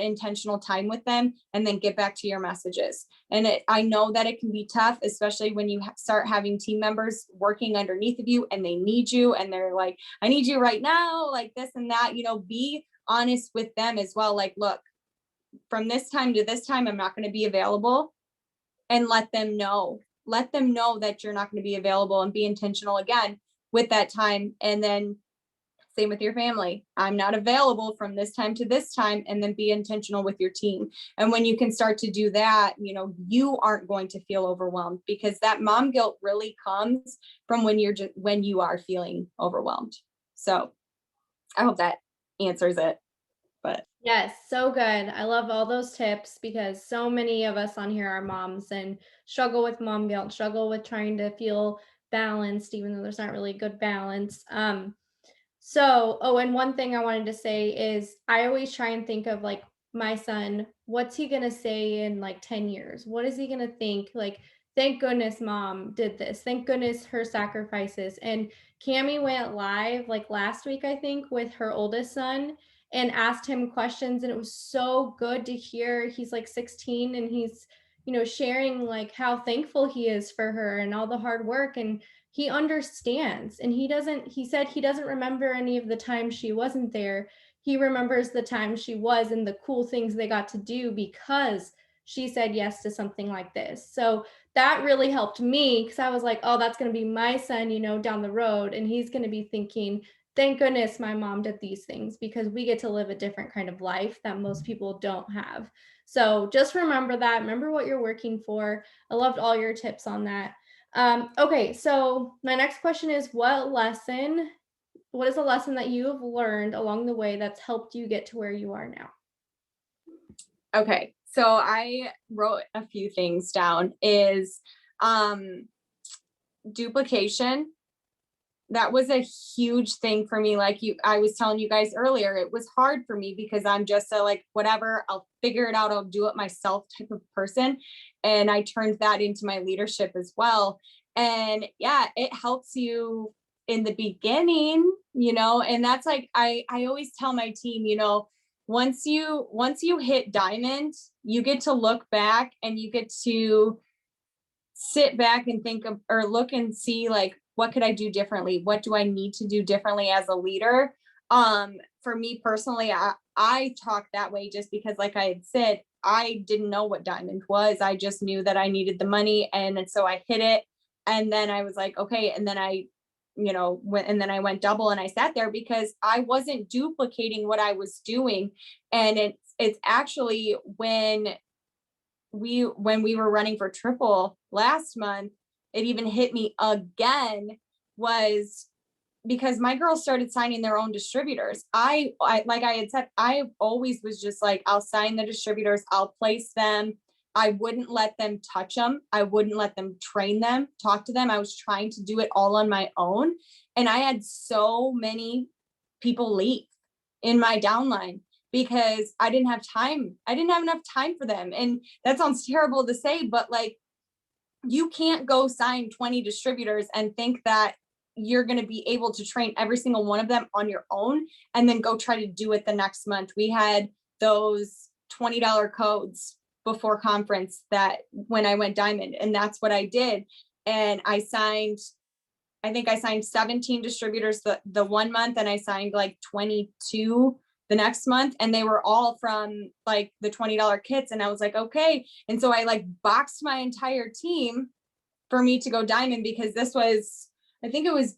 intentional time with them, and then get back to your messages. And I know that it can be tough, especially when you start having team members working underneath of you and they need you and they're like, I need you right now, like this and that. Be honest with them as well. Like, look, from this time to this time, I'm not going to be available, and let them know that you're not going to be available, and be intentional again with that time. And then same with your family. I'm not available from this time to this time, and then be intentional with your team. And when you can start to do that, you aren't going to feel overwhelmed, because that mom guilt really comes from when you are feeling overwhelmed. So I hope that answers it. But Yes, so good. I love all those tips because so many of us on here are moms and struggle with mom guilt, struggle with trying to feel balanced, even though there's not really good balance. And one thing I wanted to say is I always try and think of like my son, what's he gonna say in like 10 years? What is he gonna think? Like, thank goodness mom did this. Thank goodness her sacrifices. And Cami went live like last week, I think, with her oldest son and asked him questions. And it was so good to hear. He's like 16 and he's, sharing like how thankful he is for her and all the hard work. And he understands, and he said he doesn't remember any of the time she wasn't there. He remembers the time she was and the cool things they got to do because she said yes to something like this. So that really helped me, because I was like, oh, that's going to be my son, down the road, and he's going to be thinking, thank goodness my mom did these things, because we get to live a different kind of life that most people don't have. So just remember that. Remember what you're working for. I loved all your tips on that. Okay, so my next question is, what is a lesson that you have learned along the way that's helped you get to where you are now? okay, so I wrote a few things down. Is duplication. That was a huge thing for me. Like I was telling you guys earlier, it was hard for me because I'm just a like, whatever, I'll figure it out, I'll do it myself type of person. And I turned that into my leadership as well. And yeah, it helps you in the beginning, and that's like, I always tell my team, once you hit diamond, you get to look back and you get to sit back and think of, or look and see, like, what could I do differently? What do I need to do differently as a leader? For me personally, I talk that way just because, like I had said, I didn't know what diamond was. I just knew that I needed the money. And so I hit it. And then I was like, okay. And then I went double, and I sat there because I wasn't duplicating what I was doing. And it's actually when we were running for triple last month, it even hit me again, was because my girls started signing their own distributors. I like I had said, I always was just like, I'll sign the distributors, I'll place them. I wouldn't let them touch them. I wouldn't let them train them, talk to them. I was trying to do it all on my own. And I had so many people leave in my downline because I didn't have time. I didn't have enough time for them. And that sounds terrible to say, but like, you can't go sign 20 distributors and think that you're going to be able to train every single one of them on your own and then go try to do it the next month. We had those $20 codes before conference that when I went diamond. And that's what I did. And I think I signed 17 distributors the 1 month, and I signed like 22 the next month, and they were all from like the $20 kits. And I was like, okay. And so I like boxed my entire team for me to go diamond, because this was, I think it was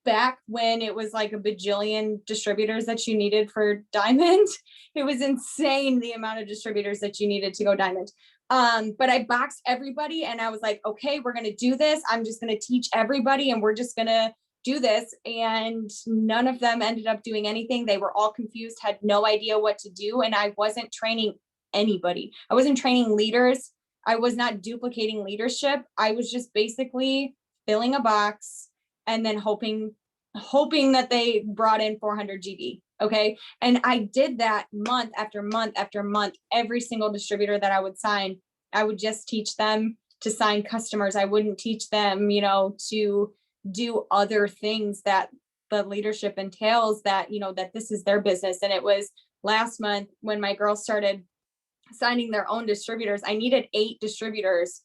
back when it was like a bajillion distributors that you needed for diamond. It was insane the amount of distributors that you needed to go diamond. But I boxed everybody, and I was like, okay, we're going to do this. I'm just going to teach everybody, and we're just going to do this. And none of them ended up doing anything. They were all confused, had no idea what to do. And I wasn't training anybody. I wasn't training leaders. I was not duplicating leadership. I was just basically filling a box and then hoping that they brought in 400 GB. Okay. And I did that month after month after month. Every single distributor that I would sign, I would just teach them to sign customers. I wouldn't teach them, to do other things that the leadership entails, that, that this is their business. And it was last month when my girls started signing their own distributors. I needed 8 distributors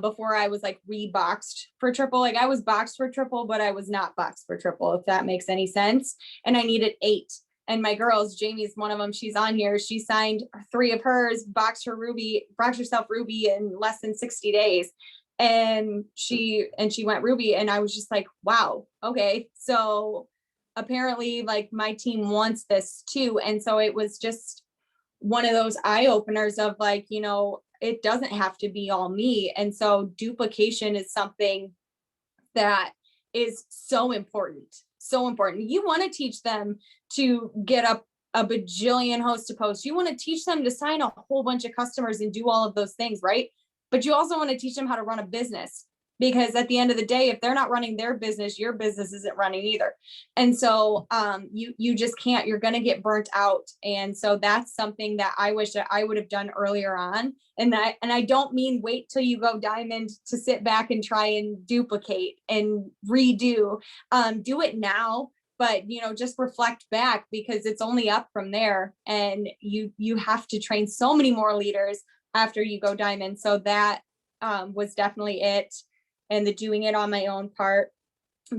before I was like reboxed for triple. Like I was boxed for triple, but I was not boxed for triple, if that makes any sense. And I needed 8. And my girls, Jamie's one of them, she's on here. She signed 3 of hers, boxed herself Ruby in less than 60 days. And she went Ruby. And I was just like, wow, okay. So apparently like my team wants this too. And so it was just one of those eye openers of like, it doesn't have to be all me. And so duplication is something that is so important. So important. You want to teach them to get up a bajillion host to post. You want to teach them to sign a whole bunch of customers and do all of those things, right? But you also want to teach them how to run a business, because at the end of the day, if they're not running their business, your business isn't running either. And so you just can't, you're going to get burnt out. And so that's something that I wish that I would have done earlier on. And I don't mean wait till you go diamond to sit back and try and duplicate and redo. Do it now, but just reflect back, because it's only up from there. And you have to train so many more leaders after you go diamond. So that was definitely it. And the doing it on my own part,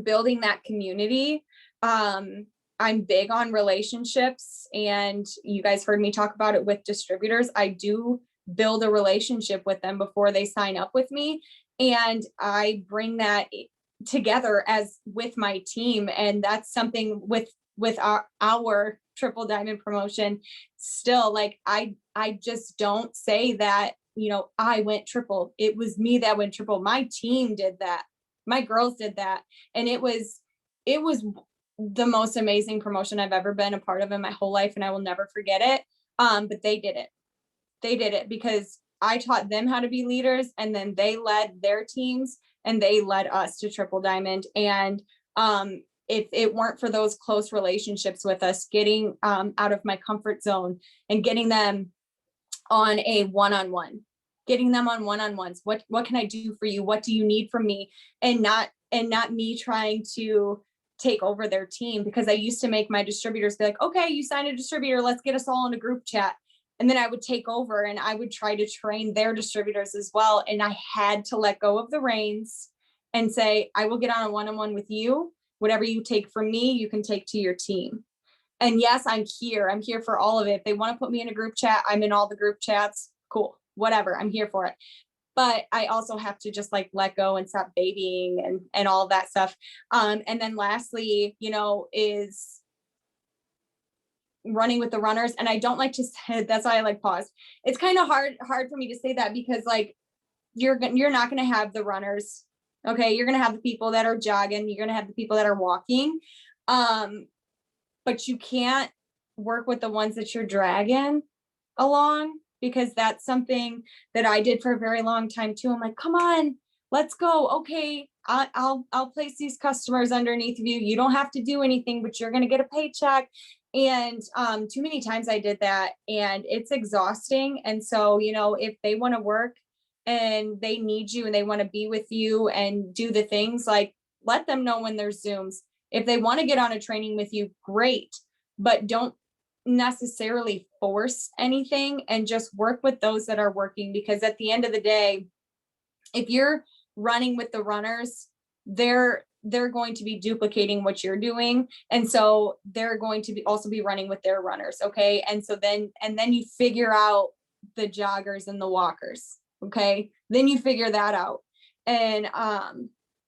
building that community. I'm big on relationships, and you guys heard me talk about it with distributors. I do build a relationship with them before they sign up with me. And I bring that together as with my team. And that's something with our triple diamond promotion still, like, I just don't say that, I went triple. It was me that went triple. My team did that. My girls did that. And it was the most amazing promotion I've ever been a part of in my whole life. And I will never forget it. But they did it. They did it because I taught them how to be leaders, and then they led their teams and they led us to triple diamond. And if it weren't for those close relationships with us, getting out of my comfort zone and getting them on a one-on-one, getting them on one-on-ones. What can I do for you? What do you need from me? And not me trying to take over their team, because I used to make my distributors be like, okay, you signed a distributor, let's get us all in a group chat. And then I would take over and I would try to train their distributors as well. And I had to let go of the reins and say, I will get on a one-on-one with you. Whatever you take from me, you can take to your team. And yes, I'm here for all of it. If they want to put me in a group chat, I'm in all the group chats. Cool, whatever, I'm here for it. But I also have to just like let go and stop babying and all that stuff. And then lastly, is running with the runners. And I don't like to say, that's why I like paused. It's kind of hard for me to say that, because like you're not going to have the runners. Okay, you're going to have the people that are jogging, you're going to have the people that are walking. But you can't work with the ones that you're dragging along, because that's something that I did for a very long time too. I'm like, come on, let's go. Okay, I'll place these customers underneath of you. You don't have to do anything, but you're going to get a paycheck. And too many times I did that, and it's exhausting. And so, if they want to work and they need you and they want to be with you and do the things, like, let them know when there's Zooms. If they want to get on a training with you, great, but don't necessarily force anything and just work with those that are working, because at the end of the day, if you're running with the runners, they're going to be duplicating what you're doing, and so they're going to be also be running with their runners. Okay, and so then you figure out the joggers and the walkers. Okay, then you figure that out, and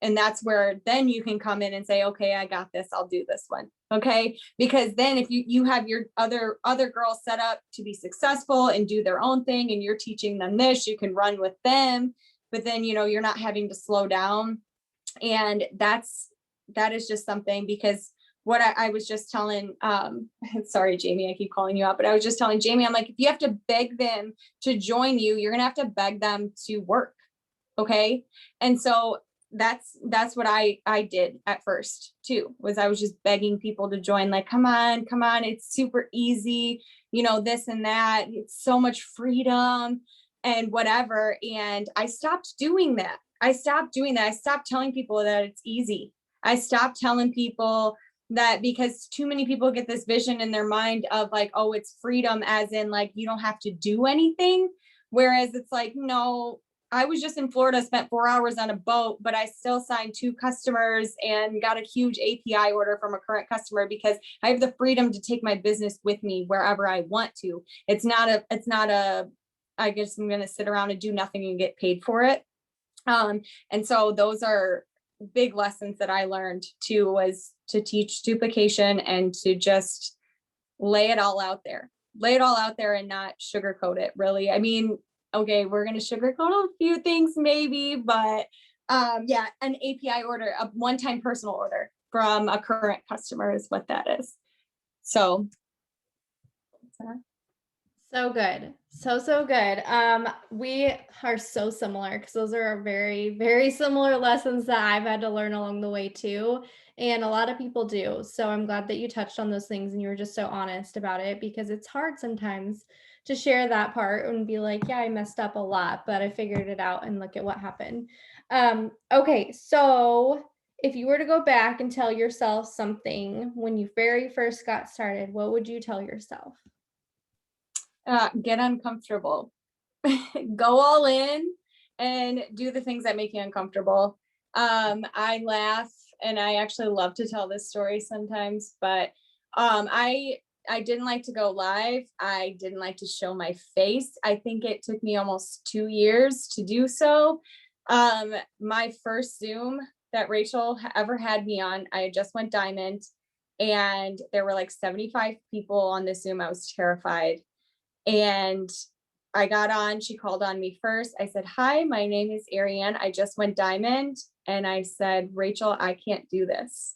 that's where then you can come in and say, okay, I got this, I'll do this one. Okay, because then if you have your other girls set up to be successful and do their own thing, and you're teaching them this, you can run with them, but then you're not having to slow down. And that is just something, because what I was just telling, sorry, Jamie, I keep calling you out, but I was just telling Jamie, I'm like, if you have to beg them to join you, you're gonna have to beg them to work. Okay. And so that's what I did at first too, was I was just begging people to join, like, come on, it's super easy, this and that, it's so much freedom and whatever. And I stopped doing that. I stopped telling people that it's easy. I stopped telling people that, because too many people get this vision in their mind of like, oh, it's freedom as in like you don't have to do anything. Whereas it's like, no, I was just in Florida, spent 4 hours on a boat, but I still signed 2 customers and got a huge API order from a current customer, because I have the freedom to take my business with me wherever I want to. It's not a, I guess I'm going to sit around and do nothing and get paid for it. And so those are big lessons that I learned too, was to teach duplication and to just lay it all out there and not sugarcoat it, really. I mean, okay, we're going to sugarcoat a few things maybe, but yeah, an API order, a one-time personal order from a current customer is what that is. So so good. So good. We are so similar, because those are very, very similar lessons that I've had to learn along the way too. And a lot of people do. So I'm glad that you touched on those things and you were just so honest about it, because it's hard sometimes to share that part and be like, yeah, I messed up a lot, but I figured it out and look at what happened. Okay, so if you were to go back and tell yourself something when you very first got started, what would you tell yourself? get uncomfortable. Go all in and do the things that make you uncomfortable. I laugh, and I actually love to tell this story sometimes, but I didn't like to go live. I didn't like to show my face. I think it took me almost 2 years to do so. My first Zoom that Rachel ever had me on, I just went diamond, and there were like 75 people on the Zoom. I was terrified. And I got on, she called on me first. I said, hi, my name is ArieAnne. I just went diamond. And I said, Rachel, I can't do this.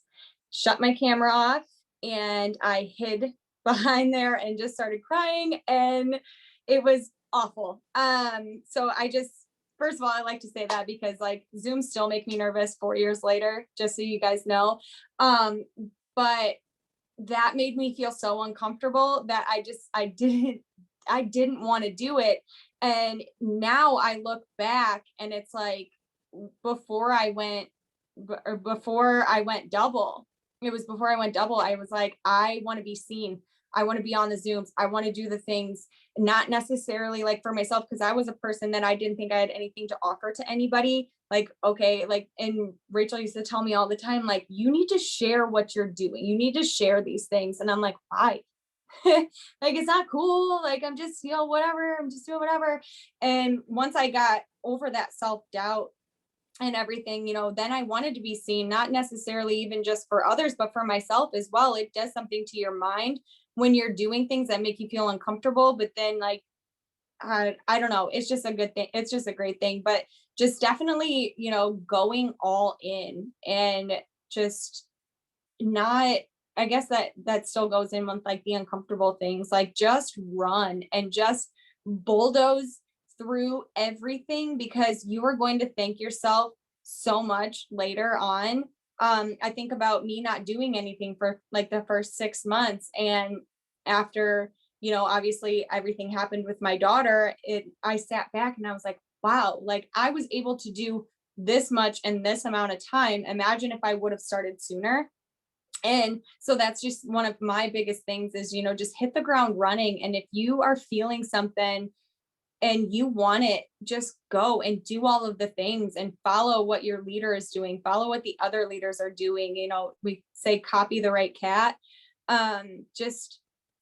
Shut my camera off. And I hid behind there and just started crying. And it was awful. So I just, first of all, I like to say that because like Zoom still make me nervous 4 years later, just so you guys know. But that made me feel so uncomfortable that I didn't want to do it. And now I look back and it's like before I went double, it was before I went double, I was like, I want to be seen. I want to be on the Zooms. I want to do the things, not necessarily like for myself, because I was a person that I didn't think I had anything to offer to anybody. Like, okay, like, and Rachel used to tell me all the time, like, you need to share what you're doing. You need to share these things. And I'm like, why? Like, it's not cool. Like, I'm just, whatever. I'm just doing whatever. And once I got over that self-doubt and everything, then I wanted to be seen, not necessarily even just for others, but for myself as well. It does something to your mind when you're doing things that make you feel uncomfortable, but then like, I don't know, it's just a good thing. It's just a great thing, but just definitely, going all in and just not, I guess that still goes in with like the uncomfortable things, like just run and just bulldoze through everything, because you are going to thank yourself so much later on. I think about me not doing anything for like the first 6 months, and after, obviously everything happened with my daughter, I sat back and I was like, wow, like I was able to do this much in this amount of time. Imagine if I would have started sooner. And so that's just one of my biggest things is, just hit the ground running. And if you are feeling something and you want it, just go and do all of the things and follow what your leader is doing, follow what the other leaders are doing. We say copy the right cat. Just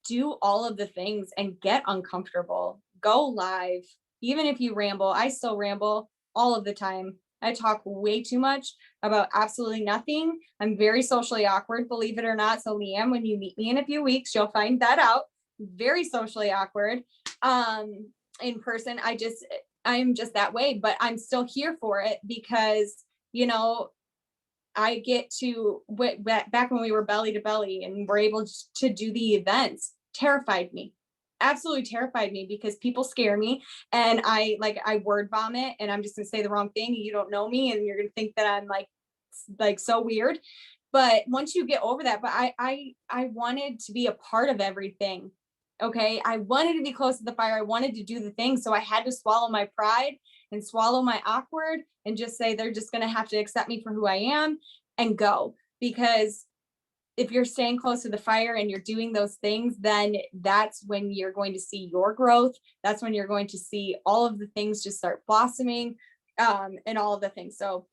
do all of the things and get uncomfortable, go live. Even if you ramble, I still ramble all of the time. I talk way too much about absolutely nothing. I'm very socially awkward, believe it or not. So Leanne, when you meet me in a few weeks, you'll find that out. Very socially awkward. In person, I'm just that way, but I'm still here for it because, I get to back when we were belly to belly and were able to do the events, terrified me, absolutely terrified me because people scare me and I word vomit and I'm just gonna say the wrong thing and you don't know me and you're gonna think that I'm like so weird. But once you get over that, but I wanted to be a part of everything. Okay. I wanted to be close to the fire. I wanted to do the thing. So I had to swallow my pride and swallow my awkward and just say they're just going to have to accept me for who I am and go. Because if you're staying close to the fire and you're doing those things, then that's when you're going to see your growth. That's when you're going to see all of the things just start blossoming, and all of the things. So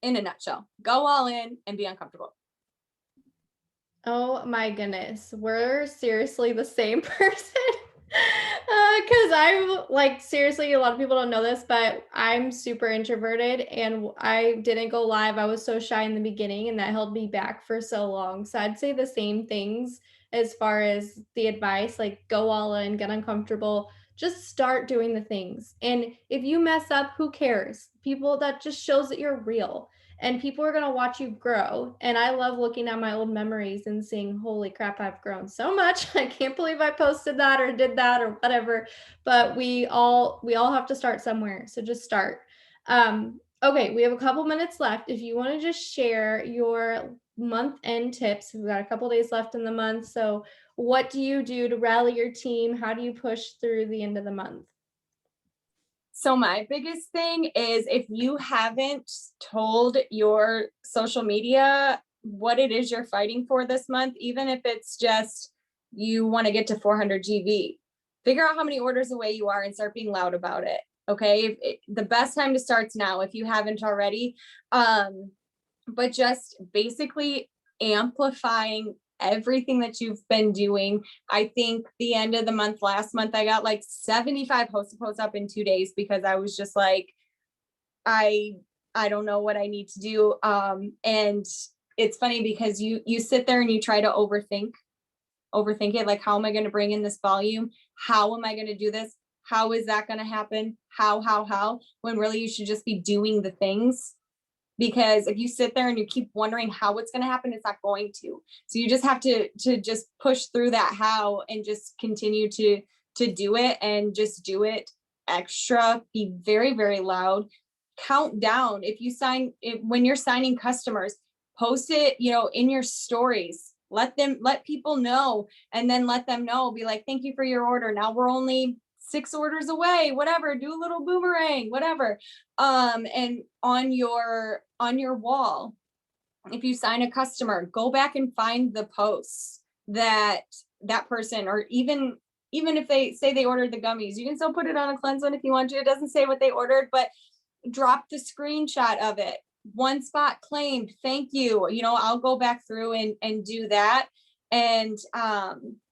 in a nutshell, go all in and be uncomfortable. Oh my goodness, we're seriously the same person. Because I'm like, seriously, a lot of people don't know this, but I'm super introverted and I didn't go live. I was so shy in the beginning and that held me back for so long. So I'd say the same things as far as the advice, like go all in, get uncomfortable, just start doing the things. And if you mess up, who cares? People, that just shows that you're real and people are going to watch you grow. And I love looking at my old memories and seeing, holy crap, I've grown so much. I can't believe I posted that or did that or whatever. But we all have to start somewhere. So just start. Okay, we have a couple minutes left. If you want to just share your month end tips, we've got a couple days left in the month. So what do you do to rally your team? How do you push through the end of the month? So my biggest thing is if you haven't told your social media what it is you're fighting for this month, even if it's just you want to get to 400 GV, figure out how many orders away you are and start being loud about it. Okay. The best time to start's now if you haven't already. But just basically amplifying everything that you've been doing. I think the end of the month, last month, I got like 75 posts up in 2 days because I was just like, I I don't know what I need to do. And it's funny because you sit there and you try to overthink it. Like, how am I going to bring in this volume? How am I going to do this? How is that going to happen? How? When really you should just be doing the things, because if you sit there and you keep wondering how it's going to happen, it's not going to. So you just have to just push through that how and just continue to do it and just do it extra. Be very, very loud. Count down. When you're signing customers, post it, in your stories. Let people know, and then let them know, be like, thank you for your order. Now we're only 6 orders away, whatever, do a little boomerang, whatever. And on your wall, if you sign a customer, go back and find the posts that person, or even if they say they ordered the gummies, you can still put it on a cleanse one if you want to. It doesn't say what they ordered, but drop the screenshot of it. One spot claimed, thank you. I'll go back through and do that, and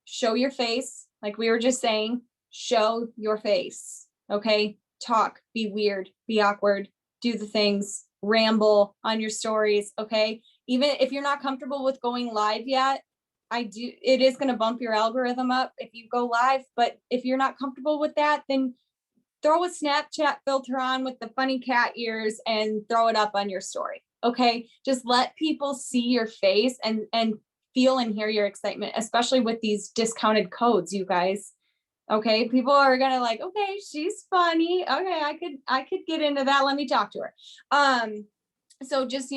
show your face, like we were just saying. Show your face. Okay. Talk, be weird, be awkward, do the things, ramble on your stories. Okay. Even if you're not comfortable with going live yet, it is going to bump your algorithm up if you go live. But if you're not comfortable with that, then throw a Snapchat filter on with the funny cat ears and throw it up on your story. Okay. Just let people see your face and feel and hear your excitement, especially with these discounted codes, you guys. Okay, people are gonna like, okay, she's funny. Okay, I could get into that. Let me talk to her. So just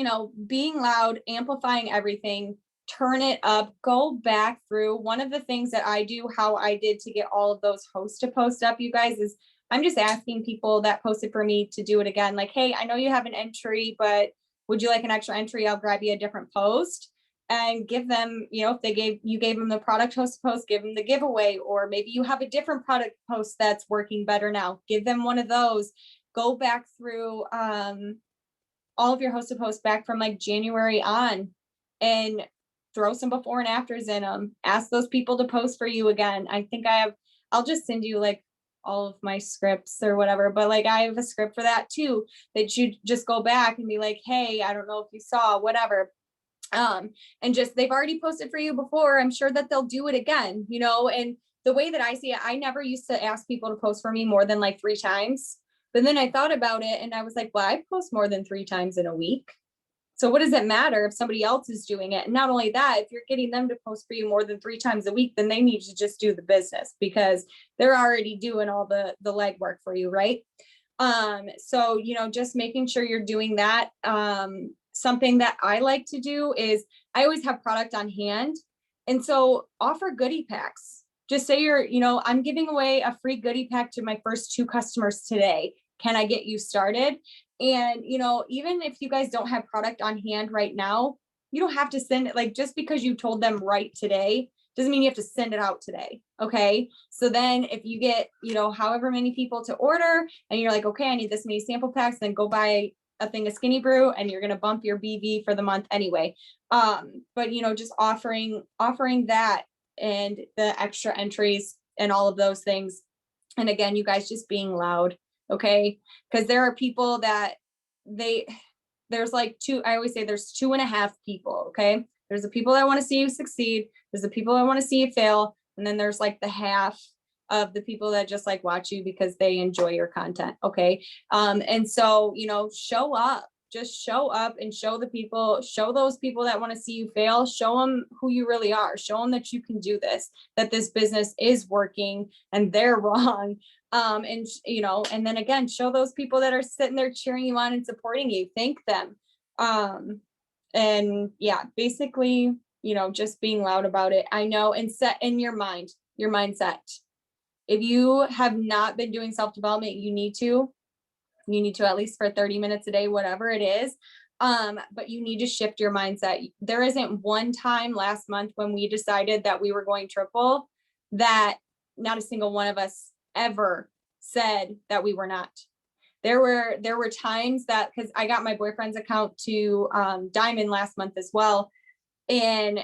being loud, amplifying everything, turn it up, go back through. One of the things that I do, how I did to get all of those hosts to post up, you guys, is I'm just asking people that posted for me to do it again. Like, hey, I know you have an entry, but would you like an extra entry? I'll grab you a different post. and give them, if you gave them the product host post, give them the giveaway, or maybe you have a different product post that's working better now, give them one of those. Go back through all of your hosted posts back from like January on and throw some before and afters in them. Ask those people to post for you again. I'll just send you like all of my scripts or whatever, but like I have a script for that too, that you just go back and be like, hey, I don't know if you saw, whatever. And just, they've already posted for you before. I'm sure that they'll do it again, and the way that I see it, I never used to ask people to post for me more than like 3 times. But then I thought about it and I was like, well, I post more than 3 times in a week. So what does it matter if somebody else is doing it? And not only that, if you're getting them to post for you more than 3 times a week, then they need to just do the business because they're already doing all the legwork for you, right? So, just making sure you're doing that. Something that I like to do is I always have product on hand. And so offer goodie packs. Just say I'm giving away a free goodie pack to my first 2 customers today. Can I get you started? And, even if you guys don't have product on hand right now, you don't have to send it, like, just because you told them right today doesn't mean you have to send it out today. Okay. So then if you get, however many people to order and you're like, okay, I need this many sample packs, then go buy a thing of Skinny Brew and you're going to bump your BV for the month anyway. But just offering that and the extra entries and all of those things. And again, you guys just being loud. Okay. Because there are people that there's like I always say there's 2.5 people. Okay. There's the people that want to see you succeed. There's the people that want to see you fail. And then there's like the half of the people that just like watch you because they enjoy your content. Okay. And so, show up, just show up and show those people that want to see you fail, show them who you really are, show them that you can do this, that this business is working and they're wrong. And then again, show those people that are sitting there cheering you on and supporting you, thank them. And yeah, basically, just being loud about it. I know, and set in your mindset. If you have not been doing self-development, you need to at least for 30 minutes a day, whatever it is. But you need to shift your mindset. There isn't one time last month when we decided that we were going triple that not a single one of us ever said that we were not. There were times that, because I got my boyfriend's account to Diamond last month as well. And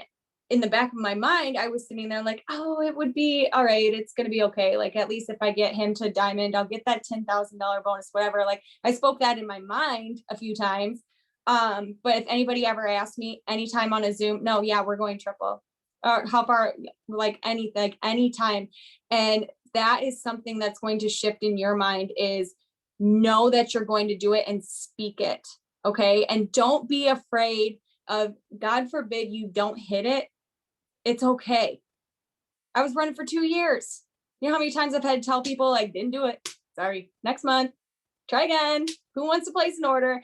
in the back of my mind, I was sitting there like, oh, it would be all right. It's going to be okay. Like, at least if I get him to Diamond, I'll get that $10,000 bonus, whatever. Like, I spoke that in my mind a few times. But if anybody ever asked me anytime on a Zoom, no, yeah, we're going triple, or how far, like anytime. And that is something that's going to shift in your mind, is know that you're going to do it and speak it. Okay. And don't be afraid of, God forbid you don't hit it. It's okay. I was running for 2 years. You know how many times I've had to tell people, like, didn't do it. Sorry, next month, try again. Who wants to place an order?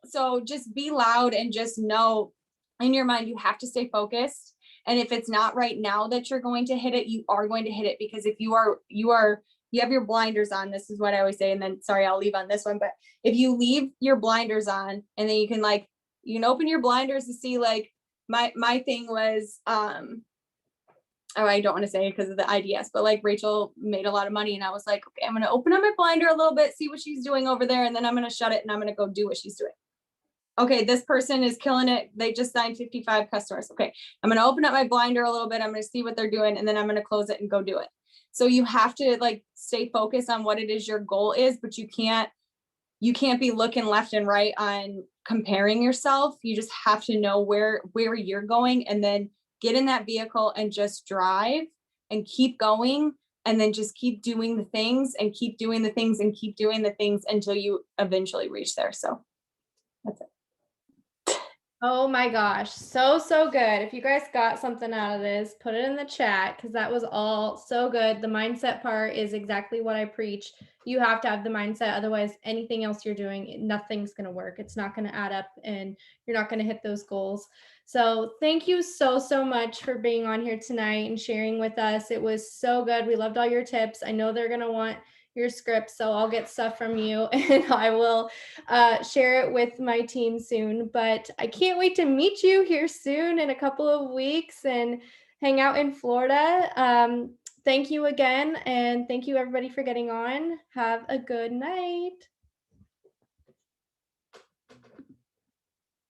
So just be loud and just know in your mind, you have to stay focused. And if it's not right now that you're going to hit it, you are going to hit it. Because if you have your blinders on, this is what I always say. And then, sorry, I'll leave on this one. But if you leave your blinders on, and then you can open your blinders to see, like, my thing was, I don't want to say it because of the IDS, but like Rachel made a lot of money and I was like, okay, I'm going to open up my blinder a little bit, see what she's doing over there. And then I'm going to shut it and I'm going to go do what she's doing. Okay, this person is killing it. They just signed 55 customers. Okay, I'm going to open up my blinder a little bit. I'm going to see what they're doing. And then I'm going to close it and go do it. So you have to like stay focused on what it is your goal is, but you can't be looking left and right on comparing yourself. You just have to know where you're going, and then get in that vehicle and just drive and keep going, and then just keep doing the things and keep doing the things and keep doing the things until you eventually reach there. So that's it. Oh my gosh, so good. If you guys got something out of this, put it in the chat, because that was all so good. The mindset part is exactly what I preach. You have to have the mindset, otherwise anything else you're doing, nothing's going to work. It's not going to add up and you're not going to hit those goals. So thank you so much for being on here tonight and sharing with us. It was so good. We loved all your tips. I know they're going to want your script, so I'll get stuff from you and I will share it with my team soon. But I can't wait to meet you here soon in a couple of weeks and hang out in Florida. Thank you again, and thank you everybody for getting on. Have a good night.